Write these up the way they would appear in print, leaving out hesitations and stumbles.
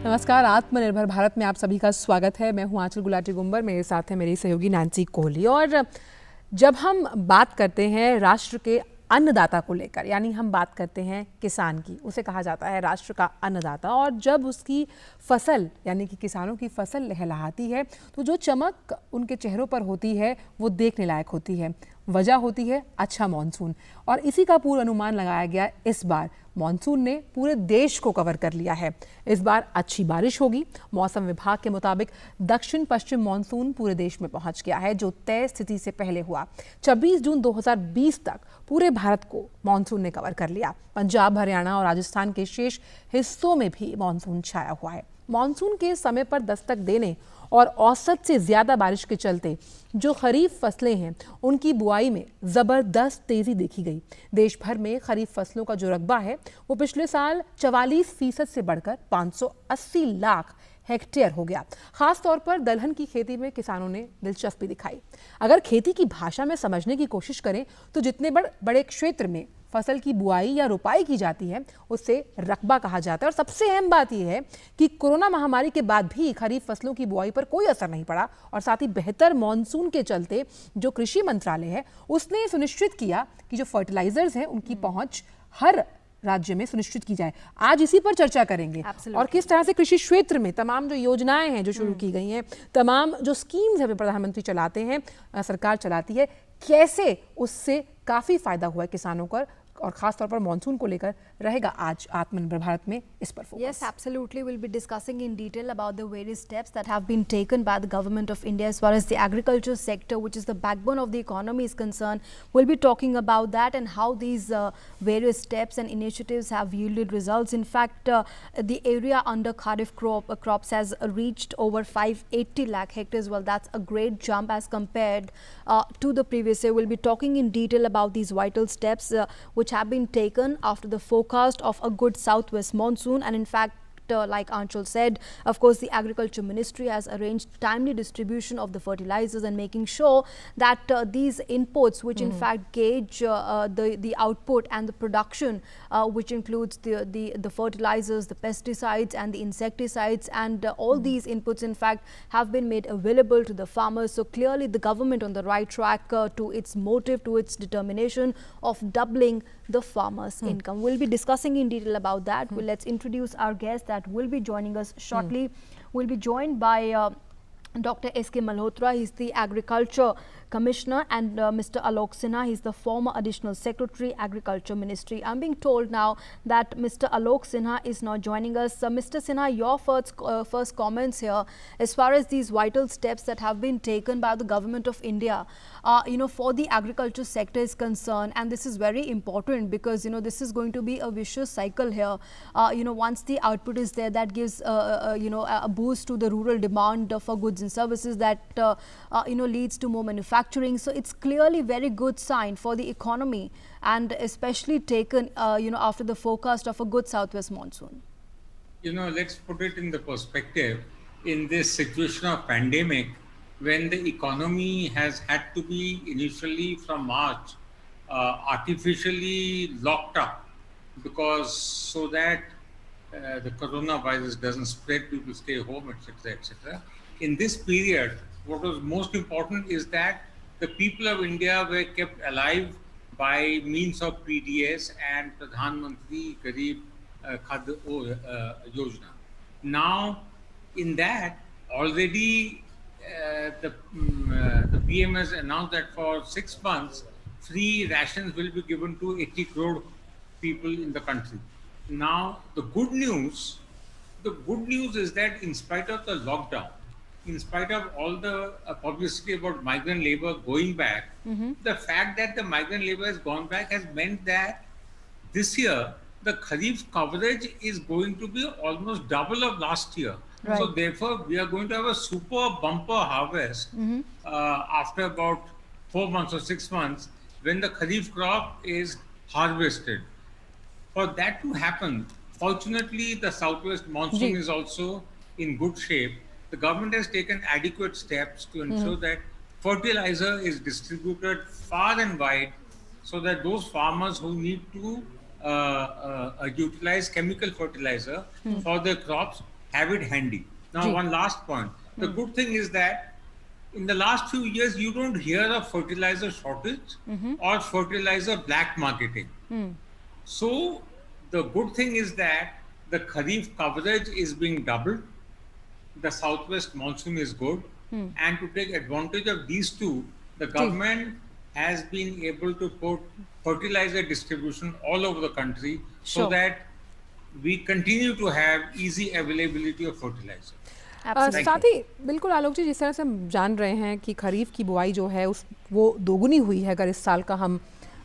नमस्कार, आत्मनिर्भर भारत में आप सभी का स्वागत है। मैं हूं आंचल गुलाटी गुंबर, मेरे साथ है मेरी सहयोगी नैन्सी कोहली। और जब हम बात करते हैं राष्ट्र के अन्नदाता को लेकर, यानी हम बात करते हैं किसान की, उसे कहा जाता है राष्ट्र का अन्नदाता। और जब उसकी फसल यानी कि किसानों की फसल लहलहाती है तो जो चमक उनके चेहरों पर होती है वो देखने लायक होती है। वजह होती है अच्छा मॉनसून, और इसी का पूर्वानुमान लगाया गया। इस बार मॉनसून ने पूरे देश को कवर कर लिया है। इस बार अच्छी बारिश होगी। मौसम विभाग के मुताबिक दक्षिण पश्चिम मॉनसून पूरे देश में पहुंच गया है, जो तय स्थिति से पहले हुआ। 26 जून 2020 तक पूरे भारत को मॉनसून ने कवर कर लिया। पंजाब, हरियाणा और राजस्थान के शेष हिस्सों में भी मॉनसून छाया हुआ है। मॉनसून के समय पर दस्तक देने और औसत से ज्यादा बारिश के चलते जो खरीफ फसलें हैं उनकी बुआई में जबरदस्त तेजी देखी गई। देश भर में खरीफ फसलों का जो रकबा है वो पिछले साल 44% से बढ़कर 580 लाख हेक्टेयर हो गया। खास तौर पर दलहन की खेती में किसानों ने दिलचस्पी दिखाई। अगर खेती की भाषा में समझने की कोशिश करें तो जितने बड़े क्षेत्र में फसल की बुआई या रोपाई की जाती है उससे रकबा कहा जाता है। और सबसे अहम बात यह है कि कोरोना महामारी के बाद भी खरीफ फसलों की बुआई पर कोई असर नहीं पड़ा। और साथ ही बेहतर मॉनसून के चलते जो कृषि मंत्रालय है उसने सुनिश्चित किया कि जो फर्टिलाइजर्स हैं उनकी पहुंच हर राज्य में सुनिश्चित की जाए। आज इसी पर चर्चा करेंगे और किस तरह से कृषि क्षेत्र में तमाम जो योजनाएं हैं जो शुरू की गई हैं, तमाम जो स्कीम्स है प्रधानमंत्री चलाते हैं, सरकार चलाती है, कैसे उससे काफी फायदा हुआ है किसानों को। और खास तौर पर मॉनसून को लेकर रहेगा आज आत्मनिर्भर भारत में इस पर focus. Yes, absolutely. We'll be discussing in detail about the various steps that have been taken by the government of India as far as the agriculture sector, which is the backbone of the economy, is concerned. We'll be talking about that and how these various steps and initiatives have yielded results. In fact, the area under Kharif crops has reached over 580 lakh hectares. Well, that's a great jump as compared to the previous year. We'll be talking in detail about these vital steps which have been taken after the forecast of a good southwest monsoon. And in fact, like Anchal said, of course, the Agriculture Ministry has arranged timely distribution of the fertilizers and making sure that these inputs, which in fact gauge the output and the production, which includes the fertilizers, the pesticides and the insecticides, and all these inputs in fact have been made available to the farmers. So clearly the government on the right track to its motive, to its determination of doubling the farmers' income. We'll be discussing in detail about that. Well, let's introduce our guest that will be joining us shortly. We'll be joined by Dr. S.K. Malhotra. He's the Agriculture Commissioner, and Mr. Alok Sinha, he's the former Additional Secretary, Agriculture Ministry. I'm being told now that Mr. Alok Sinha is now joining us. Mr. Sinha, your first comments here as far as these vital steps that have been taken by the government of India, for the agriculture sector is concerned, and this is very important because this is going to be a vicious cycle here. Once the output is there, that gives a boost to the rural demand for goods and services that leads to more manufacturing. So it's clearly very good sign for the economy, and especially taken after the forecast of a good southwest monsoon. Let's put it in the perspective. In this situation of pandemic, when the economy has had to be initially from March artificially locked up because so that the coronavirus doesn't spread, people stay home, etc., etc. In this period, what was most important is that the people of India were kept alive by means of PDS and Pradhan Mantri Garib Khadya Yojana. Now, in that, already the PM has announced that for 6 months, free rations will be given to 80 crore people in the country. Now, the good news is that in spite of the lockdown, in spite of all the publicity about migrant labor going back, the fact that the migrant labor has gone back has meant that this year the Kharif coverage is going to be almost double of last year. Right. So therefore, we are going to have a super bumper harvest after about 4 months or 6 months when the Kharif crop is harvested. For that to happen, fortunately, the southwest monsoon is also in good shape. The government has taken adequate steps to ensure that fertilizer is distributed far and wide so that those farmers who need to utilize chemical fertilizer for their crops have it handy. Now, Ji. one last point. The good thing is that in the last few years, you don't hear of fertilizer shortage or fertilizer black marketing. So, the good thing is that the Kharif coverage is being doubled. The southwest monsoon is good. And to take advantage of these two, the government has been able to put fertilizer distribution all over the country so Sure. that we continue to have easy availability of fertilizer. Absolutely. साथ ही बिल्कुल आलोक जी, जिस तरह से हम जान रहे हैं कि खरीफ की बुआई जो है उस वो दोगुनी हुई है, अगर इस साल का हम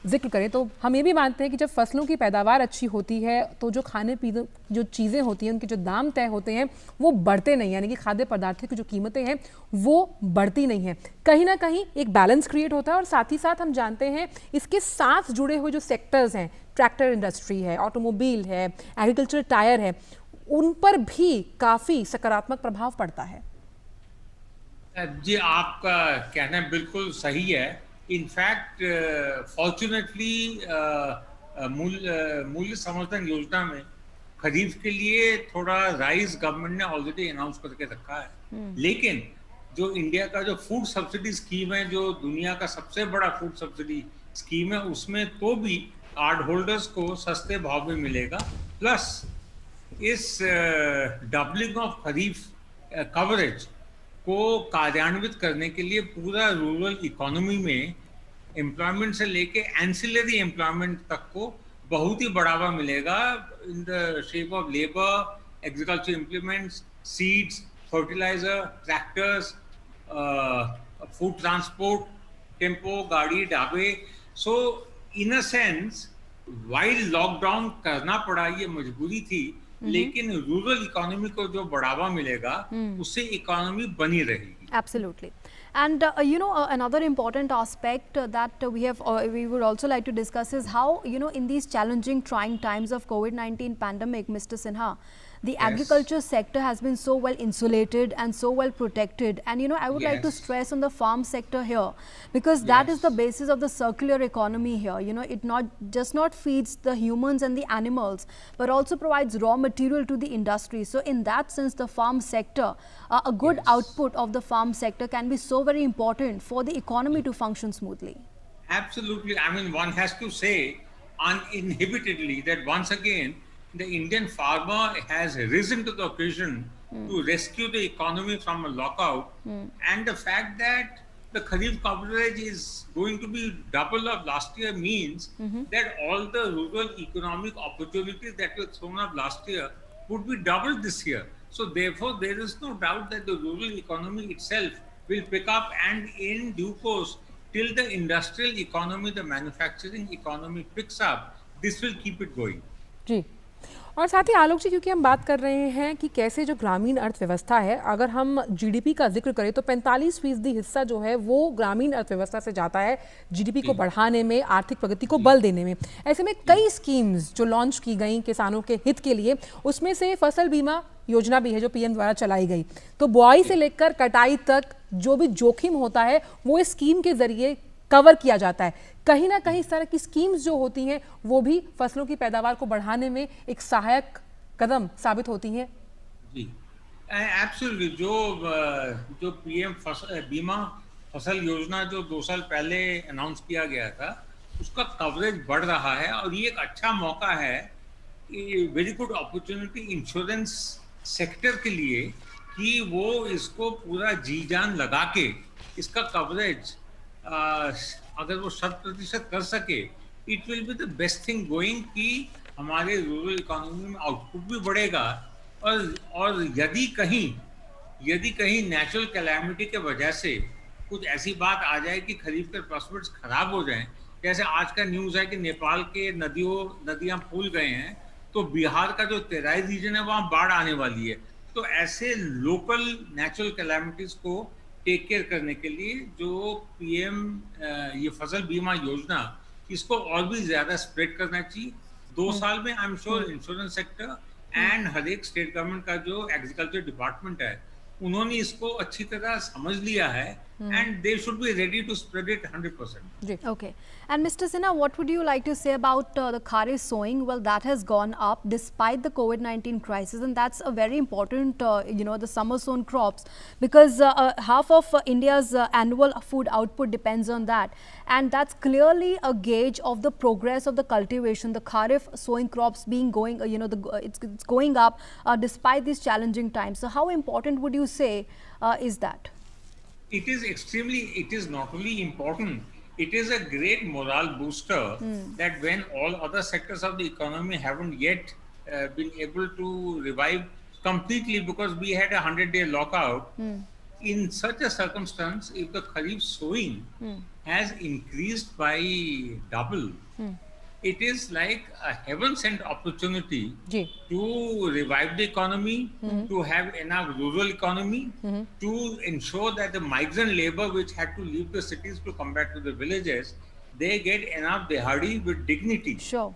जिक्र करें तो हम ये भी मानते हैं कि जब फसलों की पैदावार अच्छी होती है तो जो खाने पीने जो चीज़ें होती हैं उनके जो दाम तय होते हैं वो बढ़ते नहीं, यानी कि खाद्य पदार्थों की जो कीमतें हैं वो बढ़ती नहीं हैं। कहीं ना कहीं एक बैलेंस क्रिएट होता है। और साथ ही साथ हम जानते हैं इसके साथ जुड़े हुए जो सेक्टर्स हैं, ट्रैक्टर इंडस्ट्री है, ऑटोमोबाइल है, एग्रीकल्चर टायर है, उन पर भी काफ़ी सकारात्मक प्रभाव पड़ता है। जी, आपका कहना बिल्कुल सही है। इनफैक्ट फॉर्चुनेटली मूल्य समर्थन योजना में खरीफ के लिए थोड़ा राइस गवर्नमेंट ने ऑलरेडी अनाउंस करके रखा है। लेकिन जो इंडिया का जो फूड सब्सिडी स्कीम है, जो दुनिया का सबसे बड़ा फूड सब्सिडी स्कीम है, उसमें तो भी कार्ड होल्डर्स को सस्ते भाव में मिलेगा। प्लस इस डबलिंग ऑफ खरीफ कवरेज को कार्यान्वित करने के लिए पूरा रूरल इकोनॉमी में एम्प्लॉयमेंट से लेके एंसिलरी एम्प्लॉयमेंट तक को बहुत ही बढ़ावा मिलेगा in the shape of labour, agriculture implements, seeds, fertiliser, tractors, food transport, tempo, गाड़ी, ढाबे। So in a sense while lockdown करना पड़ा, ये मजबूरी थी, लेकिन रूरल इकोनॉमी को जो बढ़ावा मिलेगा उससे इकोनॉमी बनी रहेगी। Absolutely. And another important aspect that we would also like to discuss is how, in these challenging, trying times of COVID-19 pandemic, Mr. Sinha, the agriculture sector has been so well insulated and so well protected. And, I would like to stress on the farm sector here, because that is the basis of the circular economy here. It not feeds the humans and the animals, but also provides raw material to the industry. So in that sense, the farm sector, a good output of the farm sector can be so very important for the economy to function smoothly. Absolutely. I mean, one has to say uninhibitedly that once again, the Indian farmer has risen to the occasion to rescue the economy from a lockout. And the fact that the Kharif coverage is going to be double of last year means that all the rural economic opportunities that were thrown up last year would be doubled this year. So therefore, there is no doubt that the rural economy itself will pick up, and in due course, till the industrial economy, the manufacturing economy picks up, this will keep it going. जी, और साथ ही आलोक जी, क्योंकि हम बात कर रहे हैं कि कैसे जो ग्रामीण अर्थव्यवस्था है, अगर हम जीडीपी का जिक्र करें तो 45% हिस्सा जो है वो ग्रामीण अर्थव्यवस्था से जाता है जीडीपी को बढ़ाने में, आर्थिक प्रगति को बल देने में। ऐसे में कई स्कीम्स जो लॉन्च की गई किसानों के हित के लिए, उसमें से फसल बीमा योजना भी है जो पीएम द्वारा चलाई गई। तो बुआई से लेकर कटाई तक जो भी जोखिम होता है वो इस स्कीम के जरिए कवर किया जाता है। कहीं ना कहीं इस तरह की स्कीम्स जो होती हैं वो भी फसलों की पैदावार को बढ़ाने में एक सहायक कदम साबित होती हैं। जी, एब्सोल्युटली। जो पीएम बीमा फसल योजना जो 2 साल पहले अनाउंस किया गया था, उसका कवरेज बढ़ रहा है और ये एक अच्छा मौका है, very good opportunity insurance sector के लिए कि वो इसको पूरा जी जान लगा के इसका कवरेज अगर वो 100% कर सके, it will be the best thing going, कि हमारे रूरल इकोनॉमी में आउटपुट भी बढ़ेगा। और यदि कहीं नेचुरल कैलामिटी के वजह से कुछ ऐसी बात आ जाए कि खरीफ के प्रॉस्पेक्ट्स खराब हो जाएं, जैसे आज का न्यूज़ है कि नेपाल के नदियां फूल गए हैं, तो बिहार का जो तेराई रीजन है वहाँ बाढ़ आने वाली है। तो ऐसे लोकल नेचुरल कैलामिटीज को टेक केयर करने के लिए जो पीएम ये फसल बीमा योजना, इसको और भी ज्यादा स्प्रेड करना चाहिए। 2 साल में I am sure insurance sector and हर एक स्टेट गवर्नमेंट का जो एग्रीकल्चर डिपार्टमेंट है, उन्होंने इसको अच्छी तरह समझ लिया है and they should be ready to spread it 100%. Ji Okay. And Mr. Sinha, what would you like to say about the kharif sowing? Well, that has gone up despite the COVID-19 crisis, and that's a very important, the summer sown crops, because half of India's annual food output depends on that, and that's clearly a gauge of the progress of the cultivation. The kharif sowing crops being going, it's going up despite these challenging times. So, how important would you say is that? It is not only important, it is a great morale booster that when all other sectors of the economy haven't yet been able to revive completely because we had a 100-day lockout. In such a circumstance, if the kharif sowing has increased by double, it is like a heaven-sent opportunity ji to revive the economy, to have enough rural economy, to ensure that the migrant labor which had to leave the cities to come back to the villages, they get enough dehadi with dignity Sure.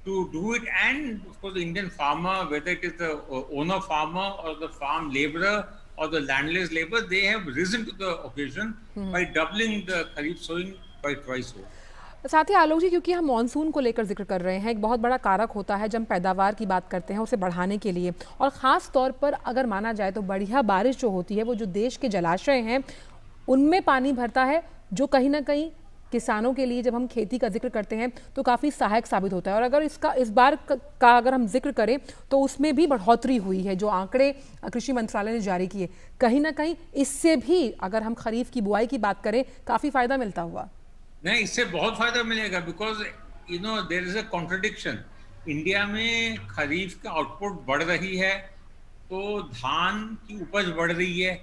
to do it. And of course, the Indian farmer, whether it is the owner farmer or the farm laborer or the landless labor, they have risen to the occasion by doubling the kharif sowing by twice over. साथ ही आलोक जी, क्योंकि हम monsoon को लेकर जिक्र कर रहे हैं, एक बहुत बड़ा कारक होता है जब हम पैदावार की बात करते हैं उसे बढ़ाने के लिए, और ख़ास तौर पर अगर माना जाए तो बढ़िया बारिश जो होती है वो जो देश के जलाशय हैं उनमें पानी भरता है, जो कहीं ना कहीं किसानों के लिए जब हम खेती का जिक्र करते हैं तो काफ़ी सहायक साबित होता है। और अगर इस बार का अगर हम जिक्र करें तो उसमें भी बढ़ोतरी हुई है, जो आंकड़े कृषि मंत्रालय ने जारी किए, कहीं ना कहीं इससे भी अगर हम खरीफ की बुआई की बात करें काफ़ी फ़ायदा मिलता हुआ। नहीं, इससे बहुत फायदा मिलेगा because there is a contradiction. India में खरीफ का आउटपुट बढ़ रही है तो धान की उपज बढ़ रही है,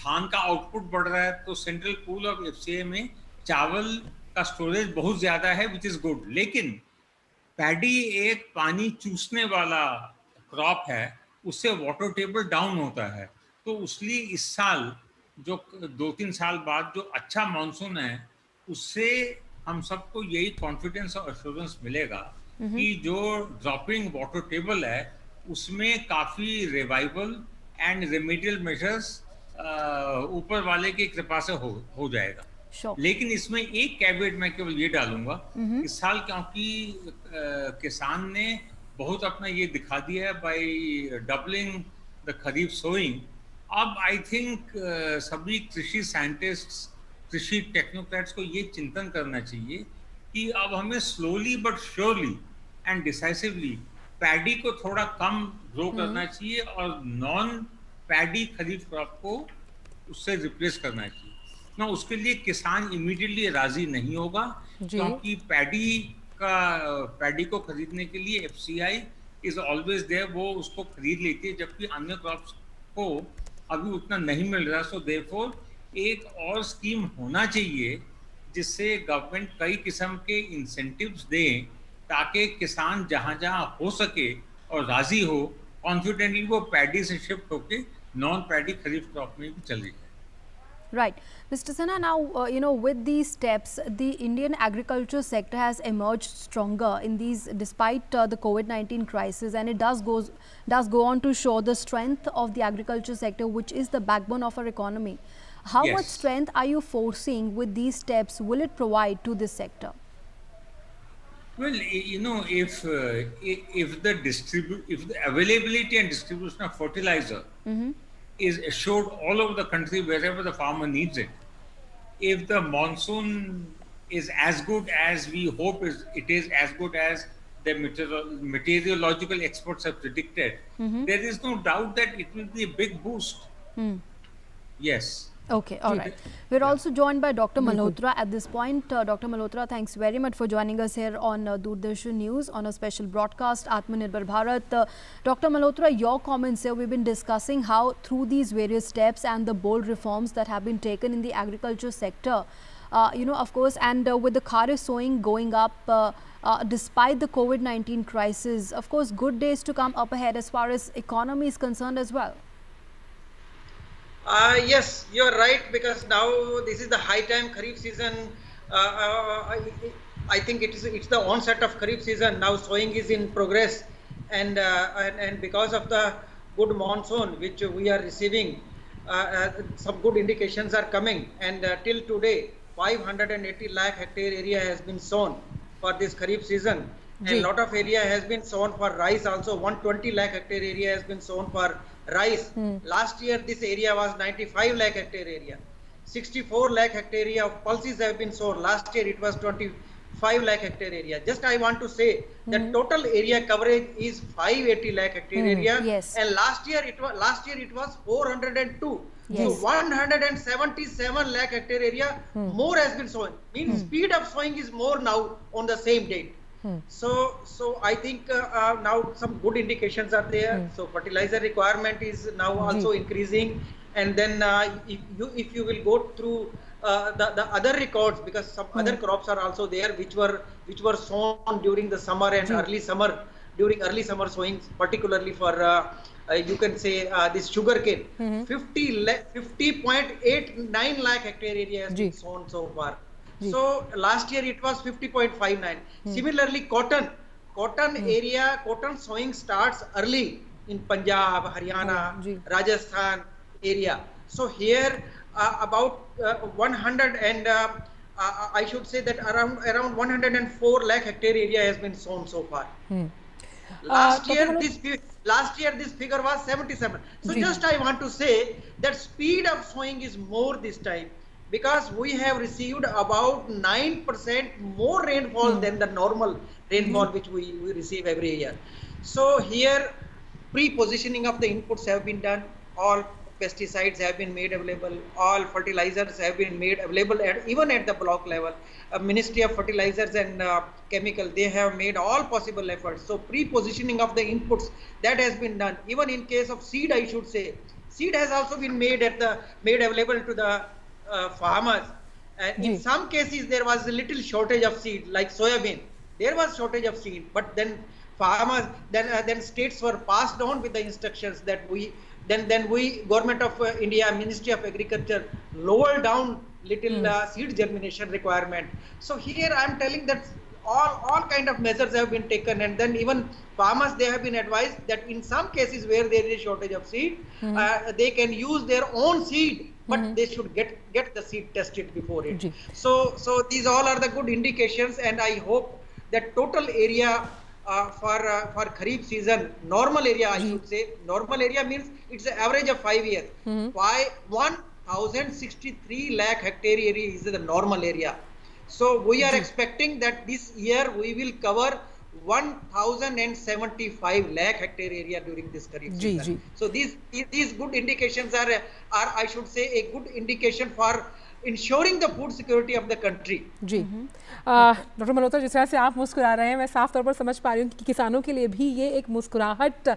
धान का आउटपुट बढ़ रहा है तो सेंट्रल पूल ऑफ एफसीए में चावल का स्टोरेज बहुत ज्यादा है, विच इज गुड। लेकिन पैडी एक पानी चूसने वाला क्रॉप है, उससे वाटर टेबल डाउन होता है, तो इसलिए इस साल जो 2-3 साल बाद जो अच्छा मानसून है उससे हम सबको यही कॉन्फिडेंस और एश्योरेंस मिलेगा कि जो ड्रॉपिंग वाटर टेबल है उसमें काफी रिवाइवल एंड रेमेडियल मेजर्स ऊपर वाले की कृपा से हो जाएगा। Sure. लेकिन इसमें एक कैवेट मैं केवल ये डालूंगा, इस साल क्योंकि किसान ने बहुत अपना ये दिखा दिया है by doubling the kharif sowing, अब आई थिंक सभी कृषि साइंटिस्ट्स, कृषि टेक्नोक्रेट्स को ये चिंतन करना चाहिए कि अब हमें slowly but surely and decisively paddy को थोड़ा कम ग्रो करना चाहिए और नॉन पैडी खरीफ क्रॉप को उससे रिप्लेस करना चाहिए ना। उसके लिए किसान इमीडिएटली राजी नहीं होगा क्योंकि पैडी को खरीदने के लिए एफसीआई इज ऑलवेज देयर, वो उसको खरीद लेती है, जबकि अन्य क्रॉप्स को अभी उतना नहीं मिल रहा। सो देयरफॉर एक और स्कीम होना चाहिए जिससे गवर्नमेंट कई किस्म के इंसेंटिव्स दें ताकि किसान जहां जहां हो सके और राजी हो, कॉन्फिडेंटली वो पैडी से शिफ्ट होके नॉन पैडी खरीफ क्रॉप में भी चले जाए। Right. Mr. Sinha, now, with these steps, the Indian agriculture sector has emerged stronger in these, despite the COVID-19 crisis, and it does go on to show the strength of the agriculture sector, which is the backbone of our economy. How Yes. much strength are you foreseeing with these steps will it provide to this sector? Well, if the availability and distribution of fertilizer is assured all over the country wherever the farmer needs it, if the monsoon is as good as we hope it is as good as the meteorological experts have predicted, there is no doubt that it will be a big boost. Yes. Okay, all right. We're also joined by Dr. Malhotra at this point. Dr. Malhotra, thanks very much for joining us here on Doordarshan News on a special broadcast, Atmanirbhar Bharat. Dr. Malhotra, your comments here, we've been discussing how through these various steps and the bold reforms that have been taken in the agriculture sector, of course, and with the kharif sowing going up, despite the COVID-19 crisis, of course, good days to come up ahead as far as economy is concerned as well. Yes, you're right, because now this is the high time Kharif season. I think it's the onset of Kharif season. Now sowing is in progress, and because of the good monsoon which we are receiving, some good indications are coming, and till today 580 lakh hectare area has been sown for this kharif season, Ji. and lot of area has been sown for rice also. 120 lakh hectare area has been sown for rice. Last year this area was 95 lakh hectare area. 64 lakh hectare area of pulses have been sown. Last year it was 25 lakh hectare area. Just I want to say that total area coverage is 580 lakh hectare area, Yes. and last year it was 402. Yes. So 177 lakh hectare area more has been sown. Means speed of sowing is more now on the same date. So I think now some good indications are there. So fertilizer requirement is now also increasing, and then if you will go through the other records, because some other crops are also there which were sown during the summer and early summer, during early summer sowings, particularly for you can say this sugarcane. 50.89 lakh hectare area has been sown so far. So last year it was 50.59. Similarly, cotton area, cotton sowing starts early in Punjab, Haryana, Rajasthan area. So here about 100 and I should say that around 104 lakh hectare area has been sown so far. Last year this figure was 77. So just I want to say that speed of sowing is more this time, because we have received about 9% more rainfall than the normal rainfall which we receive every year. So here pre-positioning of the inputs have been done, all pesticides have been made available, all fertilizers have been made available, even at the block level. Ministry of Fertilizers and Chemical, they have made all possible efforts. So pre-positioning of the inputs, that has been done. Even in case of seed, I should say, seed has also been made available to the farmers. In some cases there was a little shortage of seed, like soybean. There was shortage of seed, but then farmers, then states were passed on with the instructions that Government of India, Ministry of Agriculture lowered down little seed germination requirement. So here I am telling that all kind of measures have been taken, and then even farmers, they have been advised that in some cases where there is a shortage of seed, they can use their own seed, but they should get the seed tested before it. So these all are the good indications, and I hope that total area for Kharif season, normal area I should say, normal area means it's an average of 5 years. 1063 lakh hectare area is the normal area. So we are expecting that this year we will cover 1075 lakh hectare area during this Kharif season. So these good indications are I should say a good indication for ensuring the food security of the country. जी doctor Malhotra, जिस तरह से आप मुस्कुरा रहे हैं, मैं साफ तौर पर समझ पा रही हूँ कि किसानों के लिए भी ये एक मुस्कुराहट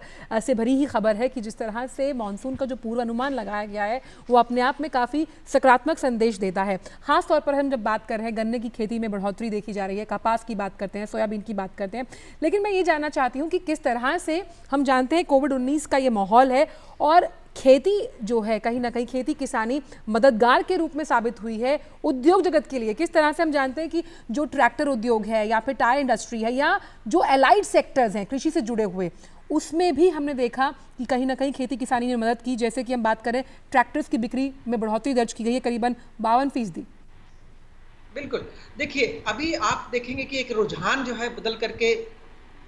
से भरी ही खबर है कि जिस तरह से मानसून का जो पूर्वानुमान लगाया गया है वो अपने आप में काफ़ी सकारात्मक संदेश देता है। खास तौर पर हम जब बात कर रहे हैं गन्ने की खेती में बढ़ोतरी देखी जा रही है, कपास की बात करते हैं, सोयाबीन की बात करते हैं, लेकिन मैं ये जानना चाहती हूँ कि किस तरह से हम जानते हैं कोविड-19 का ये माहौल है और खेती जो है कहीं ना कहीं खेती किसानी मददगार के रूप में साबित हुई है उद्योग जगत के लिए। किस तरह से हम जानते हैं कि जो ट्रैक्टर उद्योग है या फिर टायर इंडस्ट्री है या जो एलाइड सेक्टर्स हैं कृषि से जुड़े हुए, उसमें भी हमने देखा कि कहीं ना कहीं खेती किसानी ने मदद की। जैसे कि हम बात करें ट्रैक्टर्स की बिक्री में बढ़ोतरी दर्ज की गई है करीबन 52%। बिल्कुल, देखिए अभी आप देखेंगे कि एक रुझान जो है बदल करके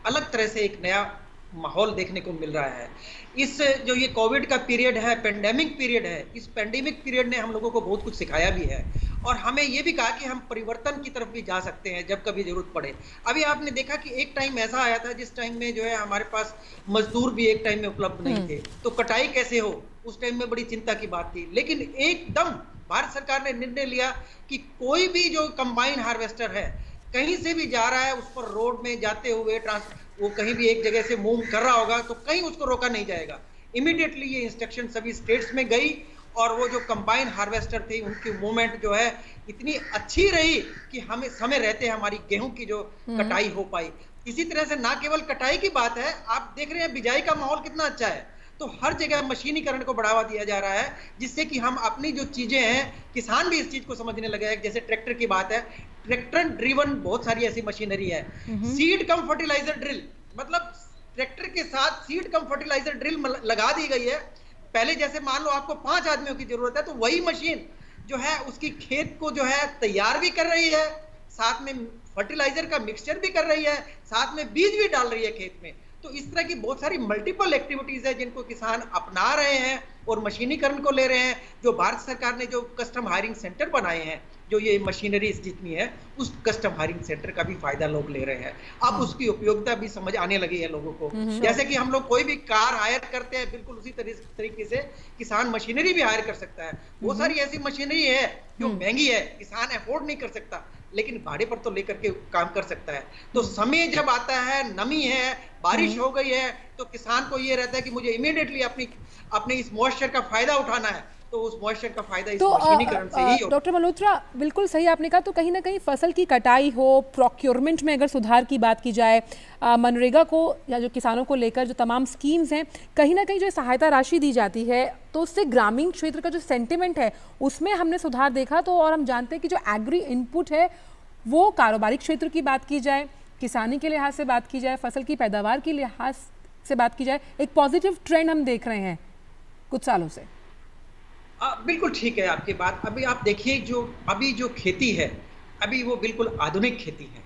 अलग तरह से एक नया माहौल देखने को मिल रहा है। इस जो ये कोविड का पीरियड है, पेंडेमिक पीरियड है, इस पेंडेमिक पीरियड ने हम लोगों को बहुत कुछ सिखाया भी है और हमें ये भी कहा कि हम परिवर्तन की तरफ भी जा सकते हैं जब कभी जरूरत पड़े। अभी आपने देखा कि एक टाइम ऐसा आया था जिस टाइम में जो है हमारे पास मजदूर भी एक टाइम में उपलब्ध नहीं थे, तो कटाई कैसे हो, उस टाइम में बड़ी चिंता की बात थी। लेकिन एकदम भारत सरकार ने निर्णय लिया कि कोई भी जो कंबाइन हार्वेस्टर है कहीं से भी जा रहा है, उस पर रोड में जाते हुए वो कहीं भी एक जगह से मूव कर रहा होगा तो कहीं उसको रोका नहीं जाएगा। इमीडिएटली ये इंस्ट्रक्शन सभी स्टेट्स में गई और वो जो कंबाइन हार्वेस्टर थे उनकी मूवमेंट जो है इतनी अच्छी रही कि हमें समय रहते हमारी गेहूं की जो कटाई हो पाई। इसी तरह से ना केवल कटाई की बात है, आप देख रहे हैं बिजाई का माहौल कितना अच्छा है, तो हर जगह मशीनीकरण को बढ़ावा दिया जा रहा है जिससे कि हम अपनी जो चीजें हैं, किसान भी इस चीज को समझने लगे हैं। जैसे ट्रैक्टर की बात है, ट्रैक्टर ड्रिवन बहुत सारी ऐसी मशीनरी है। सीड कम फर्टिलाइजर ड्रिल, मतलब ट्रैक्टर के साथ सीड कम फर्टिलाइजर ड्रिल लगा दी गई है पहले जैसे मान लो आपको 5 आदमियों की जरूरत है, तो वही मशीन जो है उसकी खेत को जो है तैयार भी कर रही है, साथ में फर्टिलाइजर का मिक्सचर भी कर रही है, साथ में बीज भी डाल रही है खेत में। तो इस तरह की बहुत सारी मल्टीपल एक्टिविटीज है जिनको किसान अपना रहे हैं और मशीनीकरण को ले रहे हैं। जो भारत सरकार ने जो कस्टम हायरिंग सेंटर बनाए हैं, जो ये मशीनरी जितनी है, उस कस्टम हायरिंग सेंटर का भी फायदा लोग ले रहे हैं। अब उसकी उपयोगिता भी समझ आने लगी है लोगों को। जैसे कि हम लोग कोई भी कार हायर करते हैं, बिल्कुल उसी तरीके से किसान मशीनरी भी हायर कर सकता है। बहुत सारी ऐसी मशीनरी है जो महंगी है, किसान अफोर्ड नहीं कर सकता, लेकिन भाड़े पर तो लेकर के काम कर सकता है। तो समय जब आता है, नमी है, बारिश हो गई है, तो किसान को ये रहता है कि मुझे इमीडिएटली अपने इस मॉइस्चर का फायदा उठाना है, तो उस मॉइस्चर का फायदा इस मशीनीकरण से ही होगा। डॉक्टर मल्होत्रा, बिल्कुल सही आपने कहा। तो कहीं ना कहीं फसल की कटाई हो, प्रोक्योरमेंट में अगर सुधार की बात की जाए, मनरेगा को या जो किसानों को लेकर जो तमाम स्कीम्स हैं, कहीं ना कहीं जो सहायता राशि दी जाती है, तो उससे ग्रामीण क्षेत्र का जो सेंटिमेंट है उसमें हमने सुधार देखा। तो और हम जानते हैं कि जो एग्री इनपुट है वो कारोबारी क्षेत्र की बात की जाए, किसानी के लिहाज से बात की जाए, फसल की पैदावार के लिहाज से बात की जाए, एक पॉजिटिव ट्रेंड हम देख रहे हैं कुछ सालों से। बिल्कुल ठीक है आपकी बात। अभी आप देखिए अभी जो खेती है, अभी वो बिल्कुल आधुनिक खेती है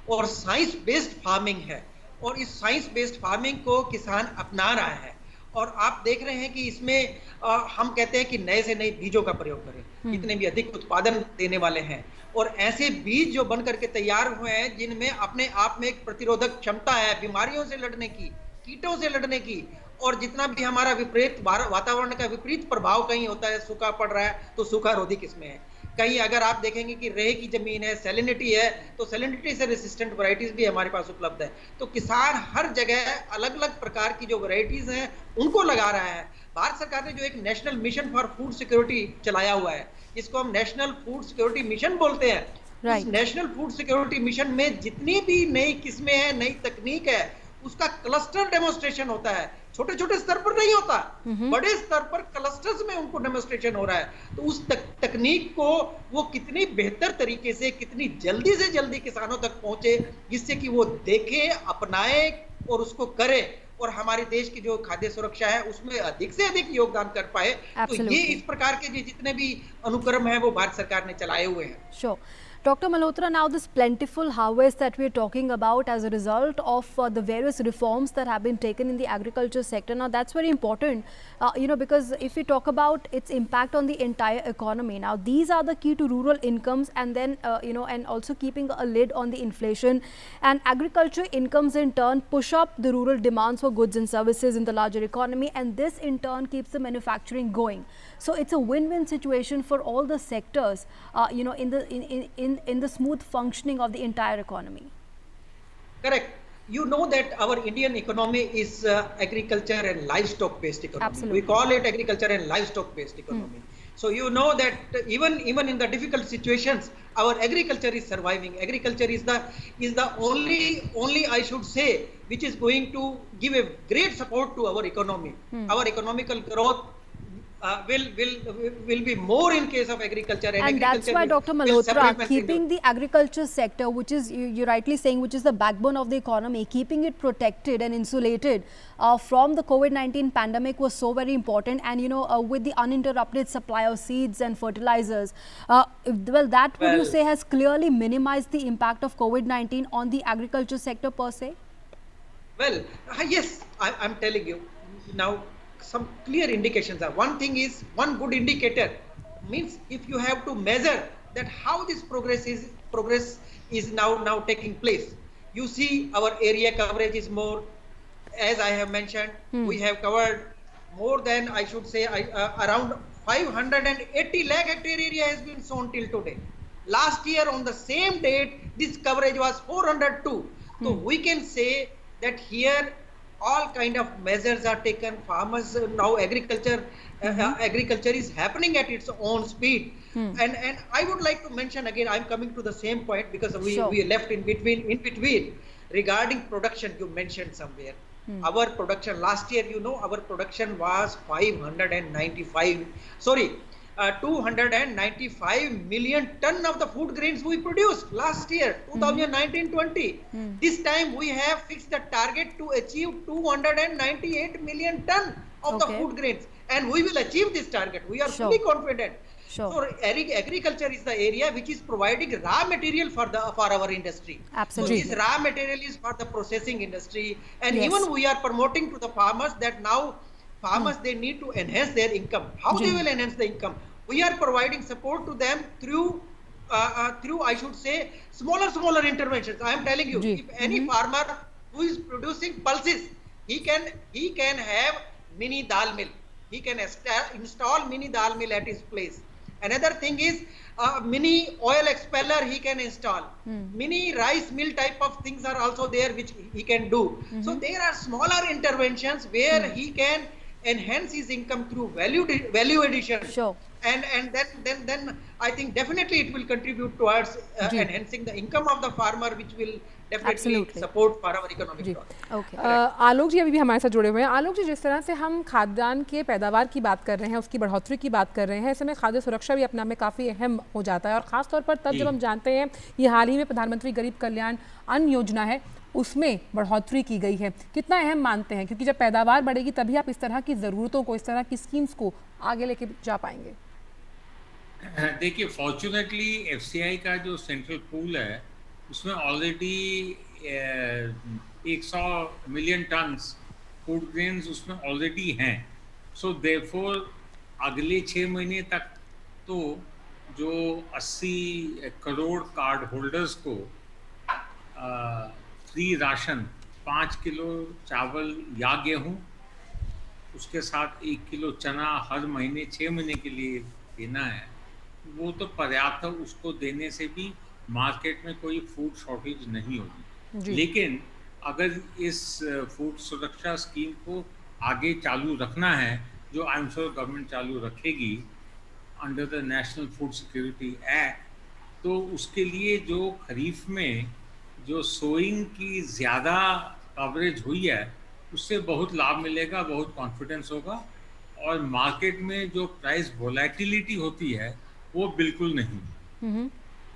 और साइंस बेस्ड फार्मिंग है, और इस साइंस बेस्ड फार्मिंग को किसान अपना रहा है। और आप देख रहे हैं कि इसमें हम कहते हैं कि नए से नए बीजों का प्रयोग करें, जितने भी अधिक उत्पादन देने वाले हैं, और ऐसे बीज जो बन करके तैयार हुए हैं जिनमें अपने आप में एक प्रतिरोधक क्षमता है, बीमारियों से लड़ने की, कीटों से लड़ने की। और जितना भी हमारा विपरीत वातावरण का विपरीत प्रभाव कहीं होता है, सूखा पड़ रहा है, तो सूखा रोधी किस्में हैं। कहीं अगर आप देखेंगे कि रेह की जमीन है, सैलिनिटी है, तो सैलिनिटी से रेसिस्टेंट वैरायटीज भी हमारे पास उपलब्ध है। तो किसान हर जगह अलग अलग प्रकार की जो वैरायटीज हैं उनको लगा रहा है। भारत सरकार ने जो एक national mission for food security चलाया हुआ है, जिसको हम नेशनल फूड सिक्योरिटी मिशन बोलते हैं, उस नेशनल फूड सिक्योरिटी मिशन में जितनी भी नई किस्में हैं, नई तकनीक है, उसका क्लस्टर डेमोन्स्ट्रेशन होता है। छोटे छोटे स्तर पर नहीं होता, बड़े स्तर पर क्लस्टर्स में उनको डेमोन्स्ट्रेशन हो रहा है। तो उस तकनीक को वो कितनी बेहतर तरीके से, कितनी जल्दी से जल्दी किसानों तक पहुंचे, जिससे कि वो देखे, अपनाए और उसको करे, और हमारे देश की जो खाद्य सुरक्षा है उसमें अधिक से अधिक योगदान कर पाए। तो ये इस प्रकार के जितने भी अनुक्रम है वो भारत सरकार ने चलाए हुए हैं। Sure. Dr. Malhotra, now this plentiful harvest that we are talking about as a result of the various reforms that have been taken in the agriculture sector, now that's very important, because if we talk about its impact on the entire economy, now these are the key to rural incomes, and then, and also keeping a lid on the inflation, and agriculture incomes in turn push up the rural demands for goods and services in the larger economy, and this in turn keeps the manufacturing going. So it's a win-win situation for all the sectors, in the smooth functioning of the entire economy. Correct. You know that our Indian economy is agriculture and livestock based economy. Absolutely. We call it agriculture and livestock based economy. So you know that even in the difficult situations, our agriculture is surviving. Agriculture is the only I should say which is going to give a great support to our economy. Our economical growth will be more in case of agriculture, and that's why, Dr. Malhotra, keeping the agriculture sector, which is you're rightly saying, which is the backbone of the economy, keeping it protected and insulated from the COVID-19 pandemic was so very important. And with the uninterrupted supply of seeds and fertilizers, that would you say has clearly minimized the impact of COVID-19 on the agriculture sector per se? Well, yes, I'm telling you now. Some clear indications are. One thing is, one good indicator means if you have to measure that how this progress is now taking place. You see our area coverage is more, as I have mentioned, we have covered more than, I should say, around 580 lakh hectare area has been sown till today. Last year on the same date, this coverage was 402. So we can say that here all kind of measures are taken. Farmers now agriculture is happening at its own speed. And I would like to mention again, I'm coming to the same point because we left in between regarding production. You mentioned somewhere our production last year, our production was 295 million ton of the food grains we produced last year, 2019-20. This time we have fixed the target to achieve 298 million ton of the food grains. and we will achieve this target. We are Sure. fully confident. Sure. So agriculture is the area which is providing raw material for our industry. Absolutely. So this raw material is for the processing industry, and Yes. even we are promoting to the farmers that now farmers they need to enhance their income. How they will enhance the income? We are providing support to them through I should say smaller interventions. I am telling you, Ji. if any farmer who is producing pulses, he can have mini dal mill. He can install mini dal mill at his place. Another thing is mini oil expeller he can install. Mini rice mill type of things are also there which he can do. So there are smaller interventions where he can enhance his income through value addition. Sure. And then I think definitely it will contribute towards Ji. enhancing the income of the farmer, which will definitely Absolutely. support for our economic ji growth. Okay. आलोक जी अभी भी हमारे साथ जुड़े हुए हैं। आलोक जी, जिस तरह से हम खाद्यान्न के पैदावार की बात कर रहे हैं, उसकी बढ़ोतरी की बात कर रहे हैं, ऐसे में खाद्य सुरक्षा भी अपने आप में काफ़ी अहम हो जाता है, और ख़ास तौर पर तब जी। जब हम जानते हैं ये हाल ही में प्रधानमंत्री गरीब कल्याण अन्न योजना है, उसमें बढ़ोतरी की गई है। कितना अहम मानते हैं, क्योंकि जब पैदावार बढ़ेगी तभी आप इस तरह की ज़रूरतों को, इस तरह की स्कीम्स को आगे लेके जा पाएंगे? देखिए, फॉर्चुनेटली एफसीआई का जो सेंट्रल पूल है उसमें already 100 million turns food grains उसमें ऑलरेडी हैं। सो देयरफॉर अगले 6 महीने तक तो जो 80 करोड़ कार्ड होल्डर्स को फ्री राशन 5 किलो चावल या गेहूं, उसके साथ 1 किलो चना हर महीने 6 महीने के लिए देना है, वो तो पर्याप्त है। उसको देने से भी मार्केट में कोई फूड शॉर्टेज नहीं होगी। जी। लेकिन अगर इस फूड सुरक्षा स्कीम को आगे चालू रखना है, जो आई एम श्योर गवर्नमेंट चालू रखेगी under the national food security act, तो उसके लिए जो खरीफ में जो सोइंग की ज़्यादा कवरेज हुई है उससे बहुत लाभ मिलेगा, बहुत कॉन्फिडेंस होगा, और मार्केट में जो प्राइस वोलेटिलिटी होती है वो बिल्कुल नहीं।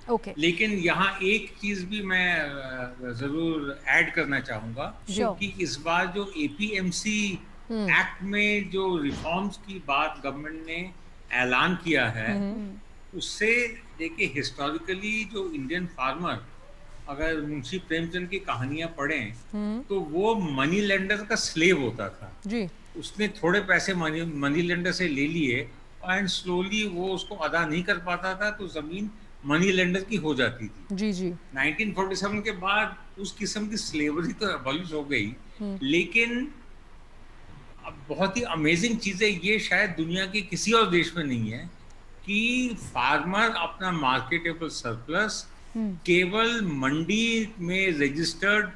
Okay. लेकिन यहाँ एक चीज़ भी मैं ज़रूर ऐड करना चाहूँगा Sure. कि इस बार जो एपीएमसी एक्ट में जो रिफॉर्म्स की बात गवर्नमेंट ने ऐलान किया है, उससे देखिए हिस्टोरिकली जो इंडियन फार्मर, अगर मुंशी प्रेमचंद की कहानियां पढ़ें तो वो मनी लेंडर का स्लेव होता था। जी। उसने थोड़े पैसे मनी लेंडर से ले लिए एंड स्लोली वो उसको अदा नहीं कर पाता था, तो जमीन मनी लेंडर की हो जाती थी। जी जी। 1947 के बाद उस किस्म की स्लेवरी तो एबॉलिश हो गई, लेकिन अब बहुत ही अमेजिंग चीज़ है, ये शायद दुनिया के किसी और देश में नहीं है कि फार्मर अपना मार्केटेबल सरप्लस केवल मंडी में रजिस्टर्ड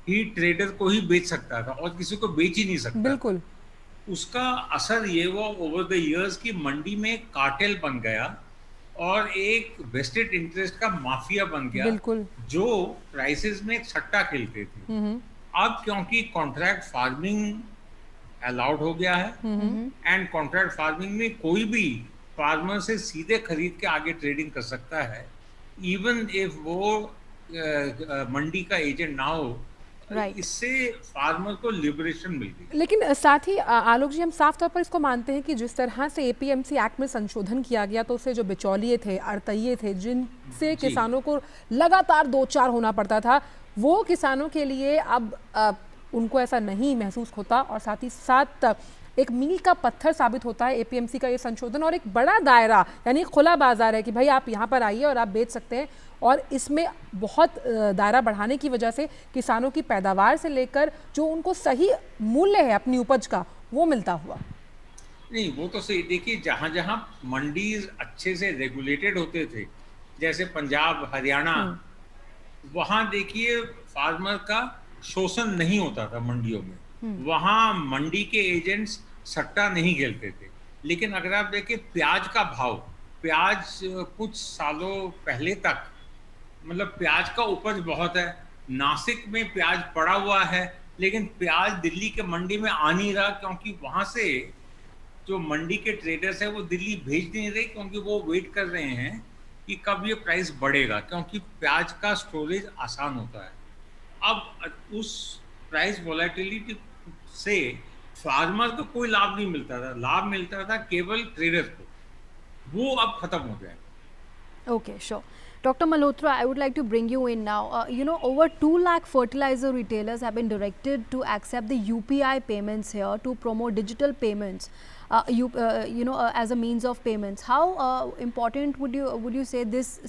ही ट्रेडर को ही बेच सकता था और किसी को बेच ही नहीं सकता। बिल्कुल। उसका असर ये हुआ ओवर द इयर्स की मंडी में कार्टेल बन गया और एक वेस्टेड इंटरेस्ट का माफिया बन गया, बिल्कुल। जो प्राइसेस में सट्टा खेलते थे। अब क्योंकि कॉन्ट्रैक्ट फार्मिंग अलाउड हो गया है एंड कॉन्ट्रैक्ट फार्मिंग में कोई भी फार्मर से सीधे खरीद के आगे ट्रेडिंग कर सकता है, इवन इफ वो मंडी का एजेंट ना हो। Right. इससे फार्मर को लिबरेशन मिल गई। लेकिन साथ ही आलोक जी, हम साफ तौर पर इसको मानते हैं कि जिस तरह से एपीएमसी एक्ट में संशोधन किया गया, तो उससे जो बिचौलिए थे, अड़तइये थे, जिनसे किसानों को लगातार दो चार होना पड़ता था, वो किसानों के लिए अब उनको ऐसा नहीं महसूस होता, और साथ ही साथ एक मील का पत्थर साबित होता है एपीएमसी का ये संशोधन, और एक बड़ा दायरा यानी खुला बाजार है कि भाई आप यहाँ पर आइए और आप बेच सकते हैं, और इसमें बहुत दायरा बढ़ाने की वजह से किसानों की पैदावार से लेकर जो उनको सही मूल्य है अपनी उपज का, वो मिलता हुआ। नहीं, वो तो सही। देखिए, जहाँ जहाँ मंडीज अच्छे से रेगुलेटेड होते थे, जैसे पंजाब, हरियाणा, वहाँ देखिए फार्मर का शोषण नहीं होता था मंडियों में। वहाँ मंडी के एजेंट्स सट्टा नहीं खेलते थे। लेकिन अगर आप देखें प्याज का भाव, प्याज कुछ सालों पहले तक, मतलब प्याज का उपज बहुत है, नासिक में प्याज पड़ा हुआ है, लेकिन प्याज दिल्ली के मंडी में आ नहीं रहा, क्योंकि वहाँ से जो मंडी के ट्रेडर्स हैं वो दिल्ली भेज नहीं रहे, क्योंकि वो वेट कर रहे हैं कि कब ये प्राइस बढ़ेगा, क्योंकि प्याज का स्टोरेज आसान होता है। अब उस प्राइस वोलेटिलिटी से फार्मर को कोई लाभ नहीं मिलता था, लाभ मिलता था केवल ट्रेडर को, वो अब खत्म हो गया है। Okay, sure. Dr. Malhotra, I would like to bring you in now. Over 2 lakh fertilizer retailers have been directed to accept the UPI payments here to promote digital payments, as a means of payments. How important would you say this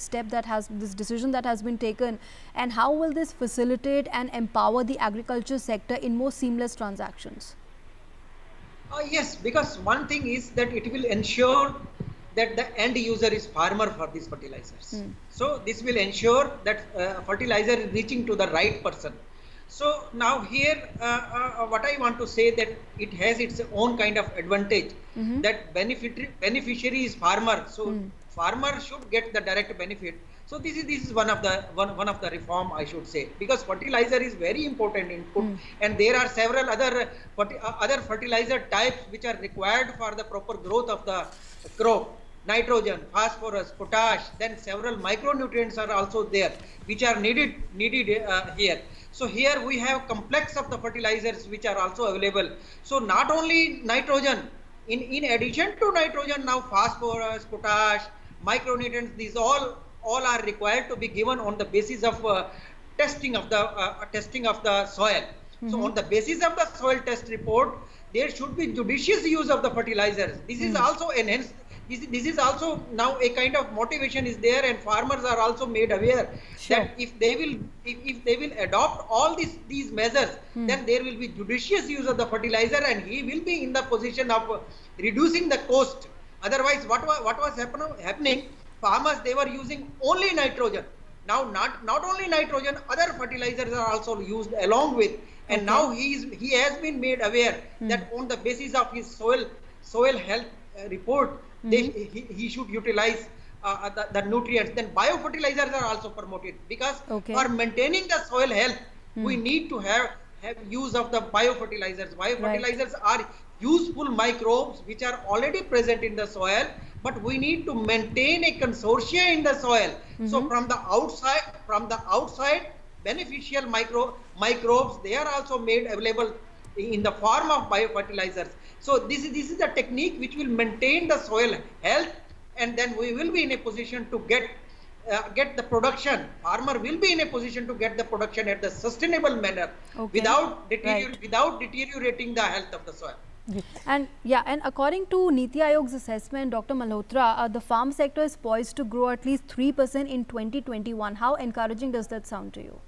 decision that has been taken, and how will this facilitate and empower the agriculture sector in more seamless transactions? Yes, because one thing is that it will ensure that the end user is farmer for these fertilizers. So this will ensure that fertilizer is reaching to the right person. So now here what I want to say that it has its own kind of advantage, that beneficiary is farmer. So farmer should get the direct benefit. So this is one of the reform, I should say, because fertilizer is very important input, and there are several other fertilizer types which are required for the proper growth of the crop. Nitrogen, phosphorus, potash, then several micronutrients are also there which are needed here. So here we have complex of the fertilizers which are also available. So not only nitrogen, in addition to nitrogen, now phosphorus, potash, micronutrients, these all are required to be given on the basis of testing of the soil. So on the basis of the soil test report, there should be judicious use of the fertilizers. This is also enhanced. This is also now a kind of motivation is there, and farmers are also made aware that if they will adopt all these measures, then there will be judicious use of the fertilizer, and he will be in the position of reducing the cost. Otherwise, what was happening? Farmers, they were using only nitrogen. Now not only nitrogen, other fertilizers are also used along with, and now he has been made aware that on the basis of his soil health report, he should utilize the nutrients. Then biofertilizers are also promoted, because for maintaining the soil health, we need to have use of the biofertilizers. Biofertilizers are useful microbes which are already present in the soil, but we need to maintain a consortia in the soil. So from the outside beneficial microbes, they are also made available in the form of biofertilizers. So this is the technique which will maintain the soil health, and then we will be in a position to get the production. Farmer will be in a position to get the production at the sustainable manner, without deteriorating the health of the soil. And according to Niti Aayog's assessment, Dr. Malhotra, the farm sector is poised to grow at least 3% in 2021. How encouraging does that sound to you?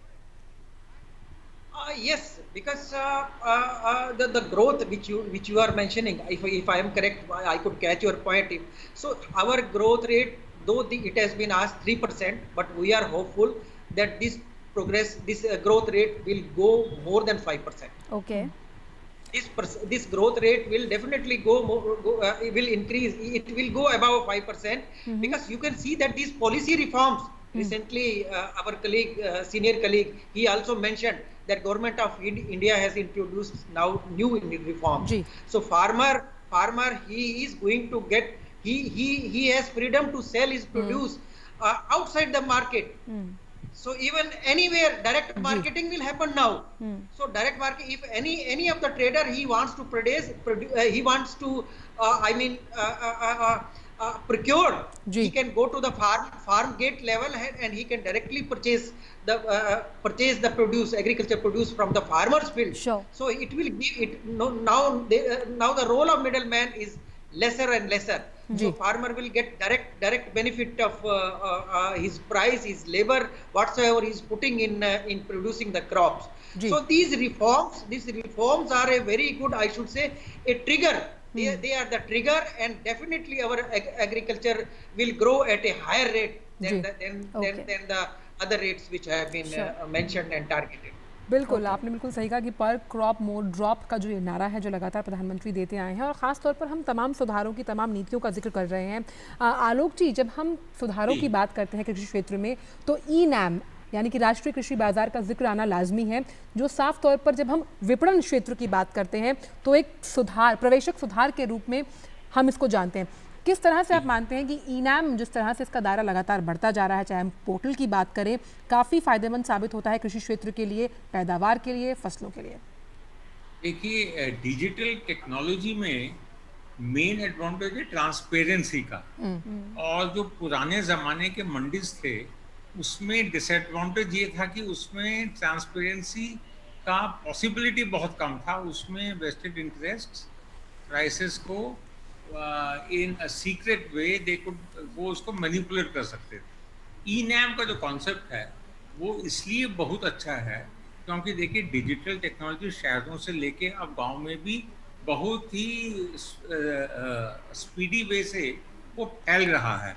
Yes, because the growth which you are mentioning, if I am correct, I could catch your point. So our growth rate, though it has been asked 3%, but we are hopeful that this growth rate will go more than 5%. Okay. This growth rate will definitely it will increase. It will go above 5%, because you can see that these policy reforms. Recently, our colleague, senior colleague, he also mentioned that government of India has introduced now new reforms. So farmer, he is going to get, he has freedom to sell his produce outside the market. So even anywhere, direct marketing will happen now. So direct market, if any of the trader, he wants to procure, he can go to the farm gate level, and he can directly purchase the produce, agriculture produce from the farmer's field. So it will give it now the role of middleman is lesser and lesser. So farmer will get direct benefit of his price, his labor, whatsoever he is putting in producing the crops. So these reforms are a very good, I should say, a trigger. They are the trigger, and definitely our agriculture will grow at a higher rate than the other rates which have been mentioned and targeted. बिल्कुल, आपने बिल्कुल सही कहा कि पर crop मोर drop का जो ये नारा है, जो लगातार प्रधानमंत्री देते आए हैं, और ख़ास तौर पर हम तमाम सुधारों की, तमाम नीतियों का जिक्र कर रहे हैं। आलोक जी, जब हम सुधारों की बात करते हैं कृषि क्षेत्र में, तो ई-नैम यानी कि राष्ट्रीय कृषि बाजार का जिक्र आना लाजमी है, जो साफ तौर पर जब हम विपणन क्षेत्र की बात करते हैं तो एक सुधार, प्रवेशक सुधार के रूप में हम इसको जानते हैं। किस तरह से आप मानते हैं कि ई-नैम, जिस तरह से इसका दायरा लगातार बढ़ता जा रहा है, चाहे हम पोर्टल की बात करें, काफ़ी फायदेमंद साबित होता है कृषि क्षेत्र के लिए, पैदावार के लिए, फसलों के लिए? देखिए, डिजिटल टेक्नोलॉजी में मेन एडवांटेज है ट्रांसपेरेंसी का। और जो पुराने ज़माने के मंडीज थे उसमें डिसएडवांटेज ये था कि उसमें ट्रांसपेरेंसी का पॉसिबिलिटी बहुत कम था। उसमें वेस्टेड इंटरेस्ट प्राइसेस को इन अ सीक्रेट वे वो उसको मैनिपुलेट कर सकते थे। ई नैम का जो कॉन्सेप्ट है वो इसलिए बहुत अच्छा है क्योंकि देखिए डिजिटल टेक्नोलॉजी शहरों से लेके अब गांव में भी बहुत ही स्पीडी वे से वो फैल रहा है।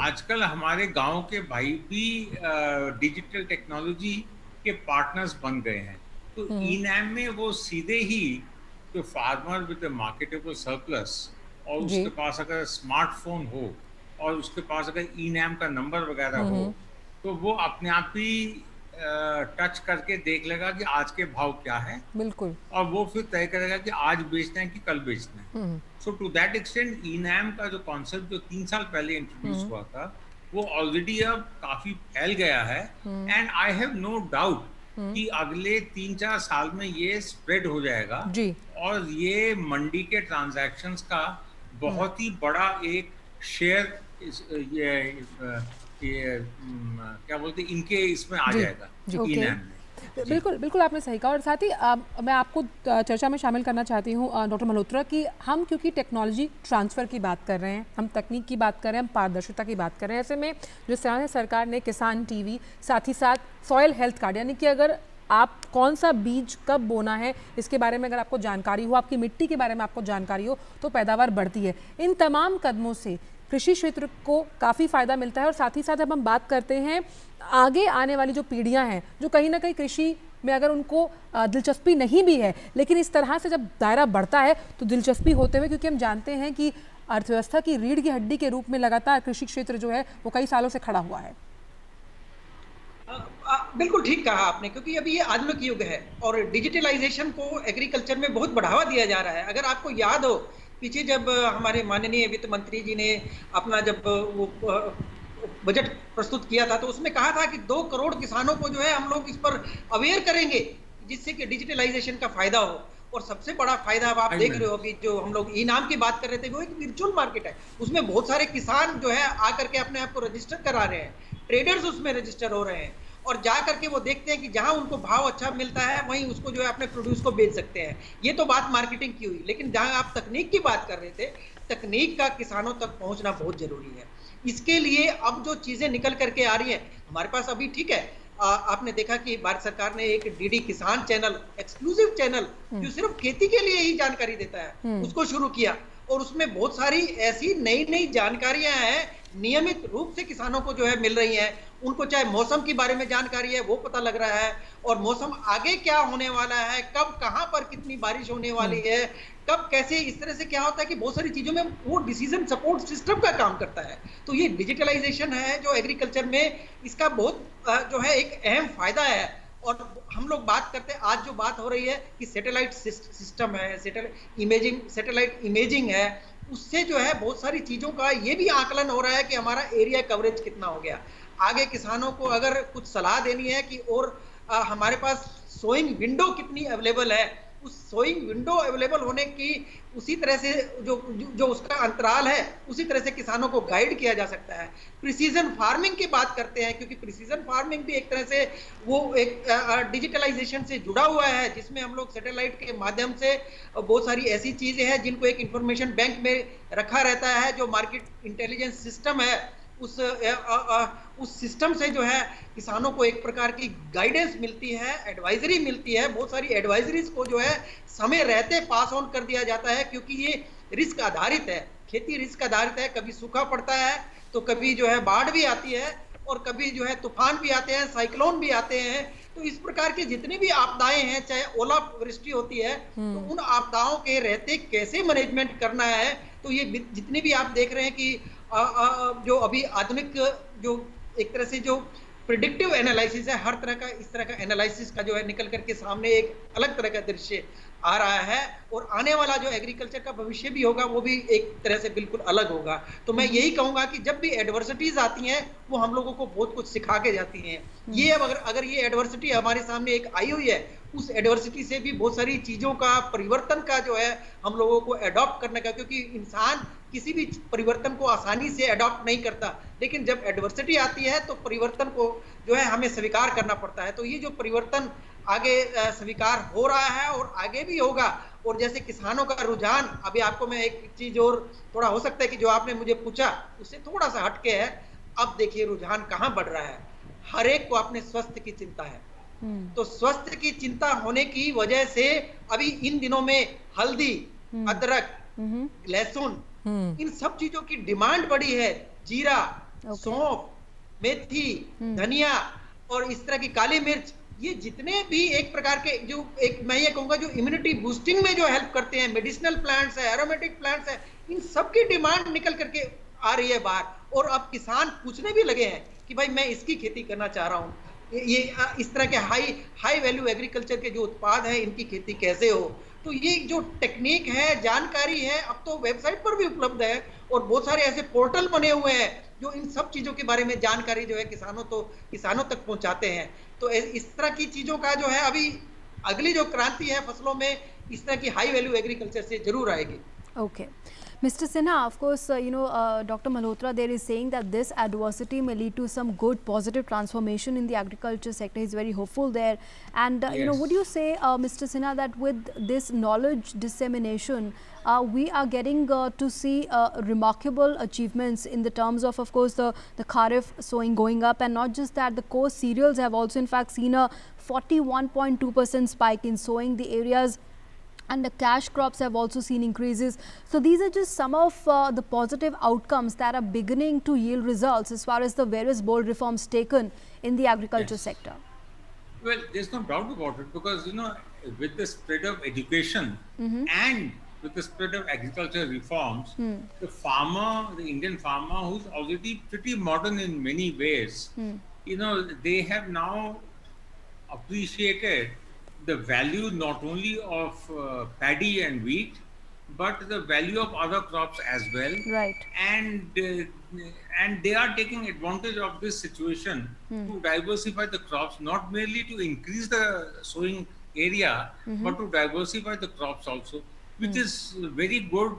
आजकल हमारे गांव के भाई भी डिजिटल टेक्नोलॉजी के पार्टनर्स बन गए हैं। तो ई नैम में वो सीधे ही जो फार्मर विद मार्केटेबल सरप्लस और उसके पास अगर स्मार्टफोन हो और उसके पास अगर ई नैम का नंबर वगैरह हो तो वो अपने आप ही टच करके देख लेगा कि आज के भाव क्या है। बिल्कुल। और वो फिर तय करेगा कि आज बेचना है कि कल बेचना है। सो टू दैट एक्सटेंट ई नैम का जो कॉन्सेप्ट जो 3 साल पहले इंट्रोड्यूस हुआ था वो ऑलरेडी अब काफी फैल गया है। And I have no doubt कि अगले 3-4 साल में ये स्प्रेड हो जाएगा जी। और ये मंडी के ट्रांजैक्शंस का बहुत ही बड़ा एक शेयर क्या बोलते इनके इसमें आ जाएगा ई नैम में। बिल्कुल बिल्कुल आपने सही कहा। और साथ ही मैं आपको चर्चा में शामिल करना चाहती हूँ डॉक्टर मल्होत्रा कि हम क्योंकि टेक्नोलॉजी ट्रांसफ़र की बात कर रहे हैं, हम तकनीक की बात कर रहे हैं, हम पारदर्शिता की बात कर रहे हैं, ऐसे में जिस तरह से सरकार ने किसान टीवी साथ ही साथ सॉयल हेल्थ कार्ड यानी कि अगर आप कौन सा बीज कब बोना है इसके बारे में अगर आपको जानकारी हो, आपकी मिट्टी के बारे में आपको जानकारी हो तो पैदावार बढ़ती है। इन तमाम कदमों से कृषि क्षेत्र को काफ़ी फ़ायदा मिलता है। और साथ ही साथ जब हम बात करते हैं आगे आने वाली जो पीढ़ियां हैं जो कहीं ना कहीं कृषि में अगर उनको दिलचस्पी नहीं भी है लेकिन इस तरह से जब दायरा बढ़ता है तो दिलचस्पी होते हुए, क्योंकि हम जानते हैं कि अर्थव्यवस्था की रीढ़ की हड्डी के रूप में लगातार कृषि क्षेत्र जो है वो कई सालों से खड़ा हुआ है। बिल्कुल ठीक कहा आपने, क्योंकि अभी ये आधुनिक युग है और डिजिटलाइजेशन को एग्रीकल्चर में बहुत बढ़ावा दिया जा रहा है। अगर आपको याद हो पीछे जब हमारे माननीय वित्त मंत्री जी ने अपना जब वो बजट प्रस्तुत किया था तो उसमें कहा था कि 2 करोड़ किसानों को जो है हम लोग इस पर अवेयर करेंगे जिससे कि डिजिटलाइजेशन का फायदा हो। और सबसे बड़ा फायदा अब आप देख रहे हो कि जो हम लोग ई नाम की बात कर रहे थे वो एक वर्चुअल मार्केट है। उसमें बहुत सारे किसान जो है आकर के अपने आप को रजिस्टर करा रहे हैं, ट्रेडर्स उसमें रजिस्टर हो रहे हैं और जा करके वो देखते हैं कि जहां उनको भाव अच्छा मिलता है वहीं उसको जो है अपने प्रोड्यूस को बेच सकते हैं। ये तो बात मार्केटिंग की हुई, लेकिन जहां आप तकनीक की बात कर रहे थे, तकनीक का किसानों तक पहुंचना बहुत जरूरी है। इसके लिए अब जो चीजें निकल करके आ रही है हमारे पास अभी, ठीक है, आपने देखा कि भारत सरकार ने एक डीडी किसान चैनल, एक्सक्लूसिव चैनल जो सिर्फ खेती के लिए ही जानकारी देता है उसको शुरू किया और उसमें बहुत सारी ऐसी नई नई जानकारियां हैं नियमित रूप से किसानों को जो है मिल रही हैं। उनको चाहे मौसम के बारे में जानकारी है वो पता लग रहा है और मौसम आगे क्या होने वाला है, कब कहां पर कितनी बारिश होने वाली है, कब कैसे, इस तरह से क्या होता है कि बहुत सारी चीजों में वो डिसीजन सपोर्ट सिस्टम का काम करता है। तो ये डिजिटलाइजेशन है जो एग्रीकल्चर में, इसका बहुत जो है एक अहम फायदा है। और हम लोग बात करते हैं, आज जो बात हो रही है कि सैटेलाइट सिस्टम है, सैटेलाइट इमेजिंग है, उससे जो है बहुत सारी चीजों का ये भी आकलन हो रहा है कि हमारा एरिया कवरेज कितना हो गया। आगे किसानों को अगर कुछ सलाह देनी है कि और हमारे पास सोइंग विंडो कितनी अवेलेबल है, उस सोइंग विंडो अवेलेबल होने की उसी तरह से जो उसका अंतराल है उसी तरह से किसानों को गाइड किया जा सकता है। प्रिसीजन फार्मिंग की बात करते हैं क्योंकि प्रिसीजन फार्मिंग भी एक तरह से वो एक डिजिटलाइजेशन से जुड़ा हुआ है जिसमें हम लोग सैटेलाइट के माध्यम से बहुत सारी ऐसी चीजें हैं जिनको एक इंफॉर्मेशन बैंक में रखा रहता है, जो मार्केट इंटेलिजेंस सिस्टम है उस सिस्टम से जो है किसानों को एक प्रकार की गाइडेंस मिलती है, एडवाइजरी मिलती है। बहुत सारी एडवाइजरीज को जो है समय रहते पास ऑन कर दिया जाता है क्योंकि ये रिस्क आधारित है, खेती रिस्क आधारित है। कभी सूखा पड़ता है तो कभी जो है बाढ़ भी आती है और कभी जो है तूफान भी आते हैं, साइक्लोन भी आते हैं। तो इस प्रकार की जितनी भी आपदाएं हैं, चाहे ओला वृष्टि होती है, तो उन आपदाओं के रहते कैसे मैनेजमेंट करना है, तो ये जितनी भी आप देख रहे हैं कि जो अभी आधुनिक जो एक तरह से जो प्रिडिक्टिव एनालिसिस है, हर तरह का इस तरह का एनालिसिस का जो है निकल करके सामने एक अलग तरह का दृश्य आ रहा है और आने वाला जो एग्रीकल्चर का भविष्य भी होगा वो भी एक तरह से बिल्कुल अलग होगा। तो मैं यही कहूंगा कि जब भी एडवर्सिटीज आती हैं वो हम लोगों को बहुत कुछ सिखा के जाती हैं। ये अब अगर ये एडवर्सिटी हमारे सामने एक आई हुई है उस एडवर्सिटी से भी बहुत सारी चीजों का परिवर्तन का जो है हम लोगों को अडॉप्ट करने का, क्योंकि इंसान किसी भी परिवर्तन को आसानी से अडॉप्ट नहीं करता, लेकिन जब एडवर्सिटी आती है तो परिवर्तन को जो है हमें स्वीकार करना पड़ता है। तो ये जो परिवर्तन आगे स्वीकार हो रहा है और आगे भी होगा। और जैसे किसानों का रुझान, अभी आपको मैं एक चीज और थोड़ा हो सकता है कि जो आपने मुझे पूछा उससे थोड़ा सा हटके है। अब देखिए रुझान कहाँ बढ़ रहा है, हर एक को अपने स्वास्थ्य की चिंता है। तो स्वास्थ्य की चिंता होने की वजह से अभी इन दिनों में हल्दी, अदरक, लहसुन, इन सब चीजों की डिमांड बढ़ी है। जीरा, सौंफ, मेथी, धनिया और इस तरह की काली मिर्च, ये जितने भी एक प्रकार के जो एक मैं ये कहूंगा जो इम्यूनिटी बूस्टिंग में जो हेल्प करते हैं, मेडिसिनल प्लांट्स है, एरोमेटिक प्लांट्स है, इन सब की डिमांड निकल करके आ रही है बाहर। और अब किसान पूछने भी लगे हैं कि भाई मैं इसकी खेती करना चाह रहा हूँ, ये इस तरह के हाई वैल्यू एग्रीकल्चर के जो उत्पाद है इनकी खेती कैसे हो। तो ये जो टेक्निक है, जानकारी है, अब तो वेबसाइट पर भी उपलब्ध है और बहुत सारे ऐसे पोर्टल बने हुए हैं जो इन सब चीजों के बारे में जानकारी जो है किसानों तक पहुंचाते हैं। तो इस तरह की चीजों का जो है अभी अगली जो क्रांति है फसलों में, इस तरह की हाई वैल्यू एग्रीकल्चर से जरूर आएगी। Okay. Mr. Sinha, of course, Dr. Malhotra there is saying that this adversity may lead to some good positive transformation in the agriculture sector. He's very hopeful there. And, would you say, Mr. Sinha, that with this knowledge dissemination, we are getting to see remarkable achievements in the terms of course, the Kharif sowing going up, and not just that, the coarse cereals have also in fact seen a 41.2% spike in sowing the areas, and the cash crops have also seen increases. So these are just some of the positive outcomes that are beginning to yield results as far as the various bold reforms taken in the agriculture sector. Well, there's no doubt about it, because with the spread of education and with the spread of agriculture reforms, the Indian farmer, who's already pretty modern in many ways, they have now appreciated the value not only of paddy and wheat, but the value of other crops as well. Right. And they are taking advantage of this situation to diversify the crops, not merely to increase the sowing area, but to diversify the crops also, which is very good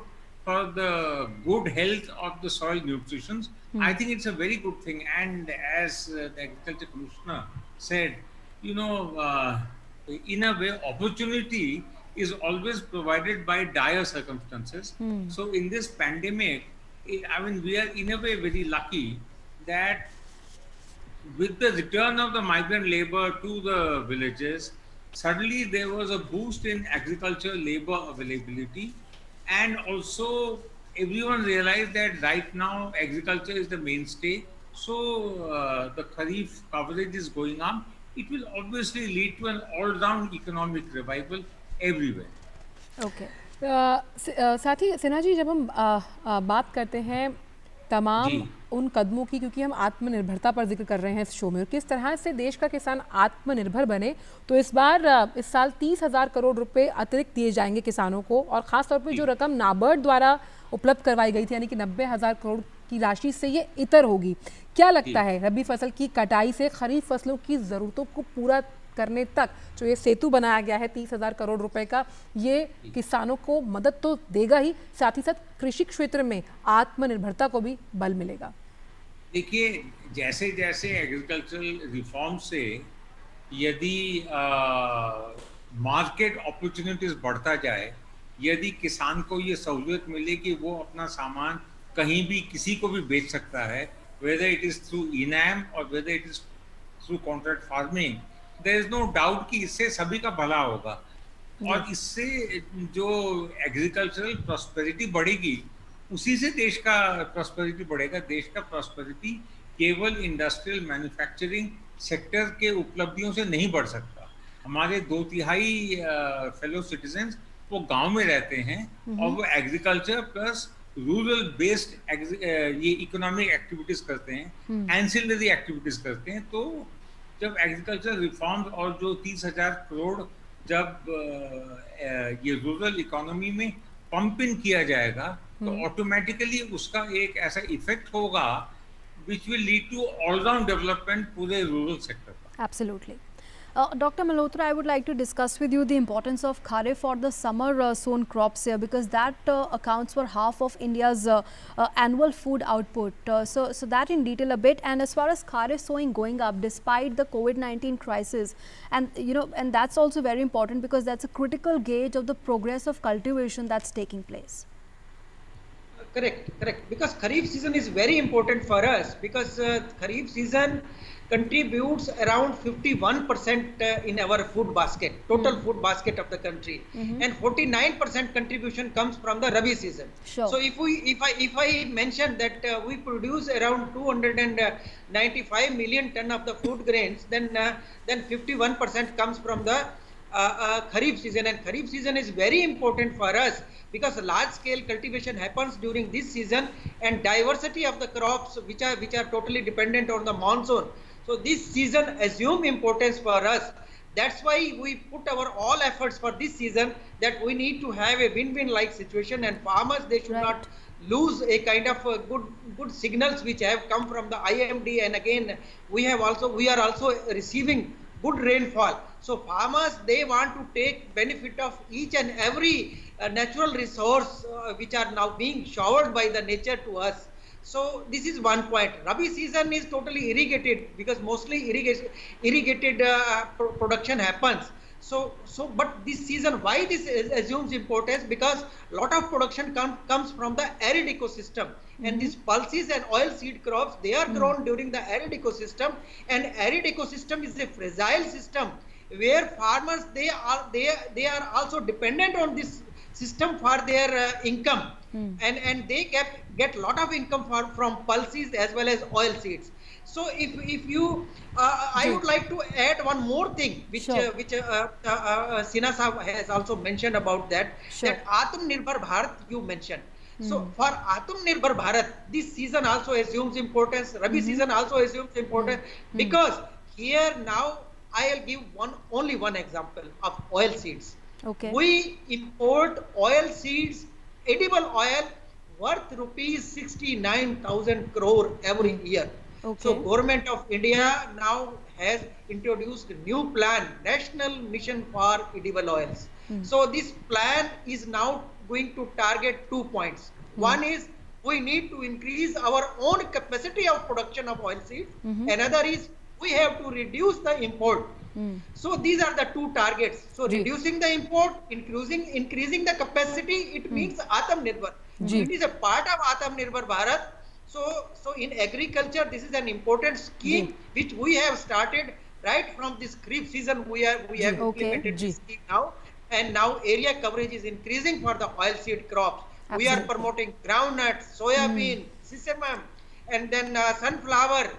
for the good health of the soil nutrition. I think it's a very good thing. And as the Agriculture Commissioner said, in a way, opportunity is always provided by dire circumstances. So in this pandemic, we are in a way very lucky that with the return of the migrant labor to the villages, suddenly there was a boost in agricultural labor availability, and also everyone realized that right now agriculture is the mainstay. So the Kharif coverage is going up. It will obviously lead to an all-round economic revival everywhere. Okay. साथ ही सिन्हा जी, जब हम बात करते हैं तमाम उन कदमों की, क्योंकि हम आत्मनिर्भरता पर जिक्र कर रहे हैं इस शो में, और किस तरह से देश का किसान आत्मनिर्भर बने, तो इस साल 30,000 करोड़ रुपए अतिरिक्त दिए जाएंगे किसानों को। और ख़ास तौर पे जो रकम नाबार्ड द्वारा उपलब्ध करवाई गई थी, यानी कि 90,000 करोड़ की राशि से ये इतर होगी। क्या लगता है, रबी फसल की कटाई से खरीफ फसलों की ज़रूरतों को पूरा करने तक जो ये सेतु बनाया गया है 30,000 करोड़ रुपए का, ये किसानों को मदद तो देगा ही, साथ ही साथ कृषि क्षेत्र में आत्मनिर्भरता को भी बल मिलेगा? देखिए, जैसे जैसे एग्रीकल्चरल रिफॉर्म से यदि मार्केट अपॉर्चुनिटीज बढ़ता जाए, यदि किसान को ये सहूलियत मिले कि वो अपना सामान कहीं भी किसी को भी बेच सकता है, whether it is through ENAM or whether it is through contract farming, there is no doubt कि इससे सभी का भला होगा। और इससे जो एग्रीकल्चरल प्रॉस्पेरिटी बढ़ेगी, उसी से देश का प्रॉस्पेरिटी बढ़ेगा। देश का प्रॉस्पेरिटी केवल इंडस्ट्रियल मैन्युफैक्चरिंग सेक्टर के उपलब्धियों से नहीं बढ़ सकता। हमारे 2/3 फेलो सिटीजन्स वो गांव में रहते हैं और वो एग्रीकल्चर प्लस रूरल बेस्ड ये इकोनॉमिक एक्टिविटीज करते हैं, एंसिलरी एक्टिविटीज करते हैं। तो जब एग्रीकल्चर रिफॉर्म्स और जो 30,000 करोड़ जब ये रूरल इकोनॉमी में पंप इन किया जाएगा, तो ऑटोमेटिकली उसका एक ऐसा इफेक्ट होगा which will lead to all round development पूरे रूरल सेक्टर पर। Absolutely. Dr. Malhotra, I would like to discuss with you the importance of kharif for the summer sown crops here, because that accounts for half of India's annual food output. So that in detail a bit. And as far as kharif sowing going up despite the COVID-19 crisis, and and that's also very important because that's a critical gauge of the progress of cultivation that's taking place. Correct. Because Kharif season is very important for us, because Kharif season contributes around 51% in our food basket, total food basket of the country, and 49% contribution comes from the Rabi season. Sure. So if I mention that we produce around 295 million ton of the food grains, then 51% comes from the Kharif season, and Kharif season is very important for us because large scale cultivation happens during this season, and diversity of the crops which are totally dependent on the monsoon. So this season assume importance for us. That's why we put our all efforts for this season, that we need to have a win-win like situation, and farmers, they should not lose a kind of good signals which have come from the IMD, and again we are also receiving good rainfall. So farmers, they want to take benefit of each and every natural resource which are now being showered by the nature to us. So this is one point. Rabi season is totally irrigated, because mostly irrigated production happens. So but this season, why this assumes importance? Because lot of production comes from the arid ecosystem, and these pulses and oil seed crops, they are grown during the arid ecosystem, and arid ecosystem is a fragile system where farmers, they are also dependent on this system for their income, and they get lot of income from pulses as well as oil seeds. So if you I would like to add one more thing which Sinha Sahab has also mentioned about that, that Atmanirbhar Bharat you mentioned. So for Atmanirbhar Bharat, this season also assumes importance, Rabi season also assumes importance, because here now I'll give only one example of oil seeds. Okay. We import oil seeds, edible oil worth rupees 69,000 crore every year. Okay. So Government of India now has introduced a new plan, National Mission for Edible Oils. So this plan is now going to target 2 points. One is we need to increase our own capacity of production of oil seeds. Another is we have to reduce the import. So these are the two targets. So reducing the import, increasing the capacity, it means Atmanirbhar. It is a part of Atmanirbhar Bharat. So in agriculture, this is an important scheme which we have started right from this Kharif season. We have implemented this scheme now, and now area coverage is increasing for the oil seed crops. We are promoting groundnut, soybean, sesame, and then sunflower,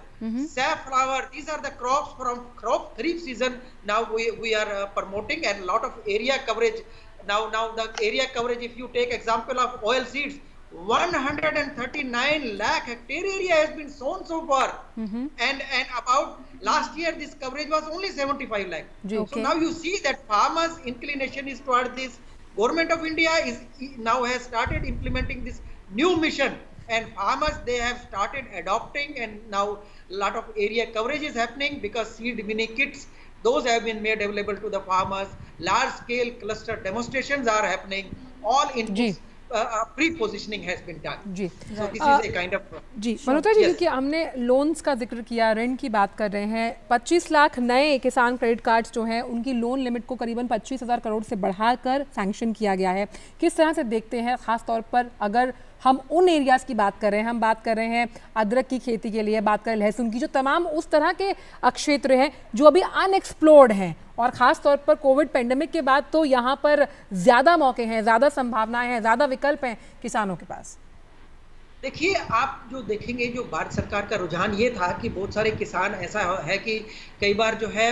safflower. These are the crops from Kharif season. Now we are promoting, and a lot of area coverage. Now the area coverage, if you take example of oil seeds, 139 lakh hectare area has been sown so far, and about last year this coverage was only 75 lakh. So now you see that farmers' inclination is toward this. Government of India has started implementing this new mission, and farmers, they have started adopting, and now a lot of area coverage is happening because seed mini kits, those have been made available to the farmers. Large scale cluster demonstrations are happening. All in pre-positioning has been done. So this is a kind of Malhotra ji, क्योंकि हमने loans का जिक्र किया, ऋण की बात कर रहे हैं, 25 लाख नए किसान क्रेडिट कार्ड्स जो हैं उनकी लोन लिमिट को करीबन 25,000 करोड़ से बढ़ाकर सैंक्शन किया गया है. किस तरह से देखते हैं, खास तौर पर अगर हम उन एरियाज़ की बात कर रहे हैं, हम बात कर रहे हैं अदरक की खेती के लिए, बात करें लहसुन की, जो तमाम उस तरह के क्षेत्र हैं जो अभी अनएक्सप्लोर्ड हैं, और ख़ास तौर पर कोविड पेंडेमिक के बाद तो यहाँ पर ज़्यादा मौके हैं, ज़्यादा संभावनाएं हैं, ज़्यादा विकल्प हैं किसानों के पास. देखिए, आप जो देखेंगे, जो भारत सरकार का रुझान ये था कि बहुत सारे किसान, ऐसा है कि कई बार जो है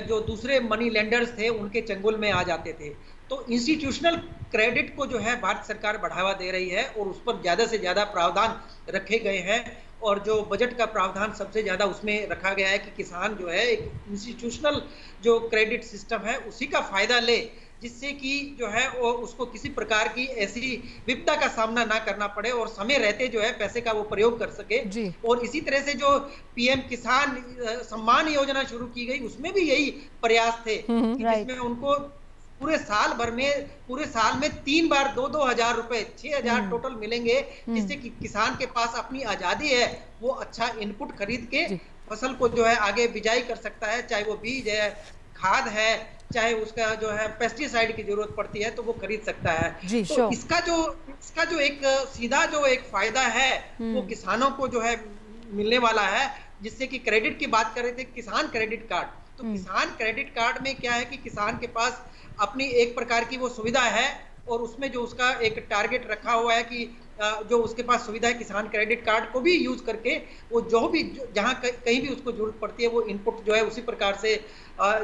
जो दूसरे मनी लेंडर्स थे उनके चंगुल में आ जाते थे. तो इंस्टीट्यूशनल क्रेडिट को जो है भारत सरकार बढ़ावा दे रही है, और उस पर ज़्यादा से ज़्यादा प्रावधान रखे गए हैं, और जो बजट का प्रावधान सबसे ज़्यादा उसमें रखा गया है कि किसान जो है एक इंस्टीट्यूशनल जो क्रेडिट सिस्टम है उसी का फ़ायदा ले. जिससे कि जो है वो उसको किसी प्रकार की ऐसी विपदा का सामना ना करना पड़े और समय रहते जो है पैसे का वो प्रयोग कर सके। और इसी तरह से जो पीएम किसान सम्मान योजना शुरू की गई उसमें भी यही प्रयास थे कि जिसमें उनको पूरे साल में 3 बार 2,000 रुपए 6,000 टोटल मिलेंगे, जिससे कि किसान के पास अपनी आजादी है, वो अच्छा इनपुट खरीद के फसल को जो है आगे बिजाई कर सकता है, चाहे वो बीज है, खाद है, चाहे उसका जो है पेस्टिसाइड की जरूरत पड़ती है तो वो खरीद सकता है। तो इसका जो एक सीधा जो एक फायदा है वो किसानों को जो है मिलने वाला है। जिससे कि क्रेडिट की बात कर रहे थे, किसान क्रेडिट कार्ड, तो किसान क्रेडिट कार्ड में क्या है कि किसान के पास अपनी एक प्रकार की वो सुविधा है और उसमें जो उसका एक टारगेट रखा हुआ है कि जो उसके पास सुविधा है किसान क्रेडिट कार्ड को भी यूज करके वो जो भी जहां कहीं भी उसको जरूरत पड़ती है वो इनपुट जो है उसी प्रकार से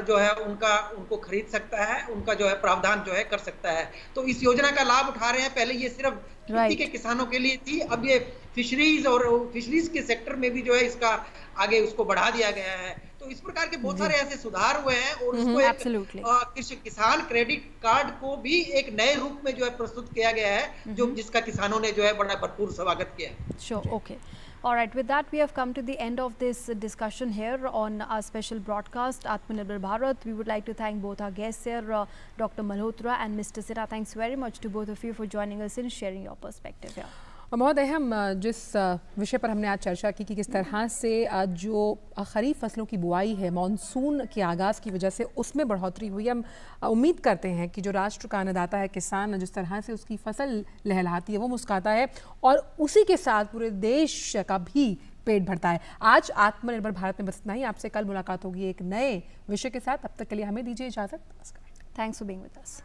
जो है उनको खरीद सकता है, उनका जो है प्रावधान जो है कर सकता है। तो इस योजना का लाभ उठा रहे हैं। पहले ये सिर्फ खेती के किसानों के लिए थी, अब ये फिशरीज के सेक्टर में भी जो है इसका आगे उसको बढ़ा दिया गया है। तो इस प्रकार के बहुत सारे ऐसे सुधार हुए हैं और उसको किसान क्रेडिट कार्ड को भी एक नए रूप में जो है प्रस्तुत किया गया है, जो जिसका किसानों ने जो है बड़ा भरपूर स्वागत किया है। Sure, okay. All right, with that we have come to the end of this discussion here on our special broadcast Atmanirbhar Bharat. We would like to thank both our guests here, Dr. Malhotra and Mr. Sira. Thanks very much to both of you for joining us and sharing your perspective here. बहुत अहम जिस विषय पर हमने आज चर्चा की कि किस तरह से जो खरीफ फसलों की बुआई है मानसून के आगाज़ की वजह से उसमें बढ़ोतरी हुई। हम उम्मीद करते हैं कि जो राष्ट्र का अन्नदाता है किसान, जिस तरह से उसकी फसल लहलहाती है वो मुस्कुराता है और उसी के साथ पूरे देश का भी पेट भरता है। आज आत्मनिर्भर भारत में बस इतना ही। आपसे कल मुलाकात होगी एक नए विषय के साथ। अब तक के लिए हमें दीजिए इजाज़त। नमस्कार। Thanks for being with us.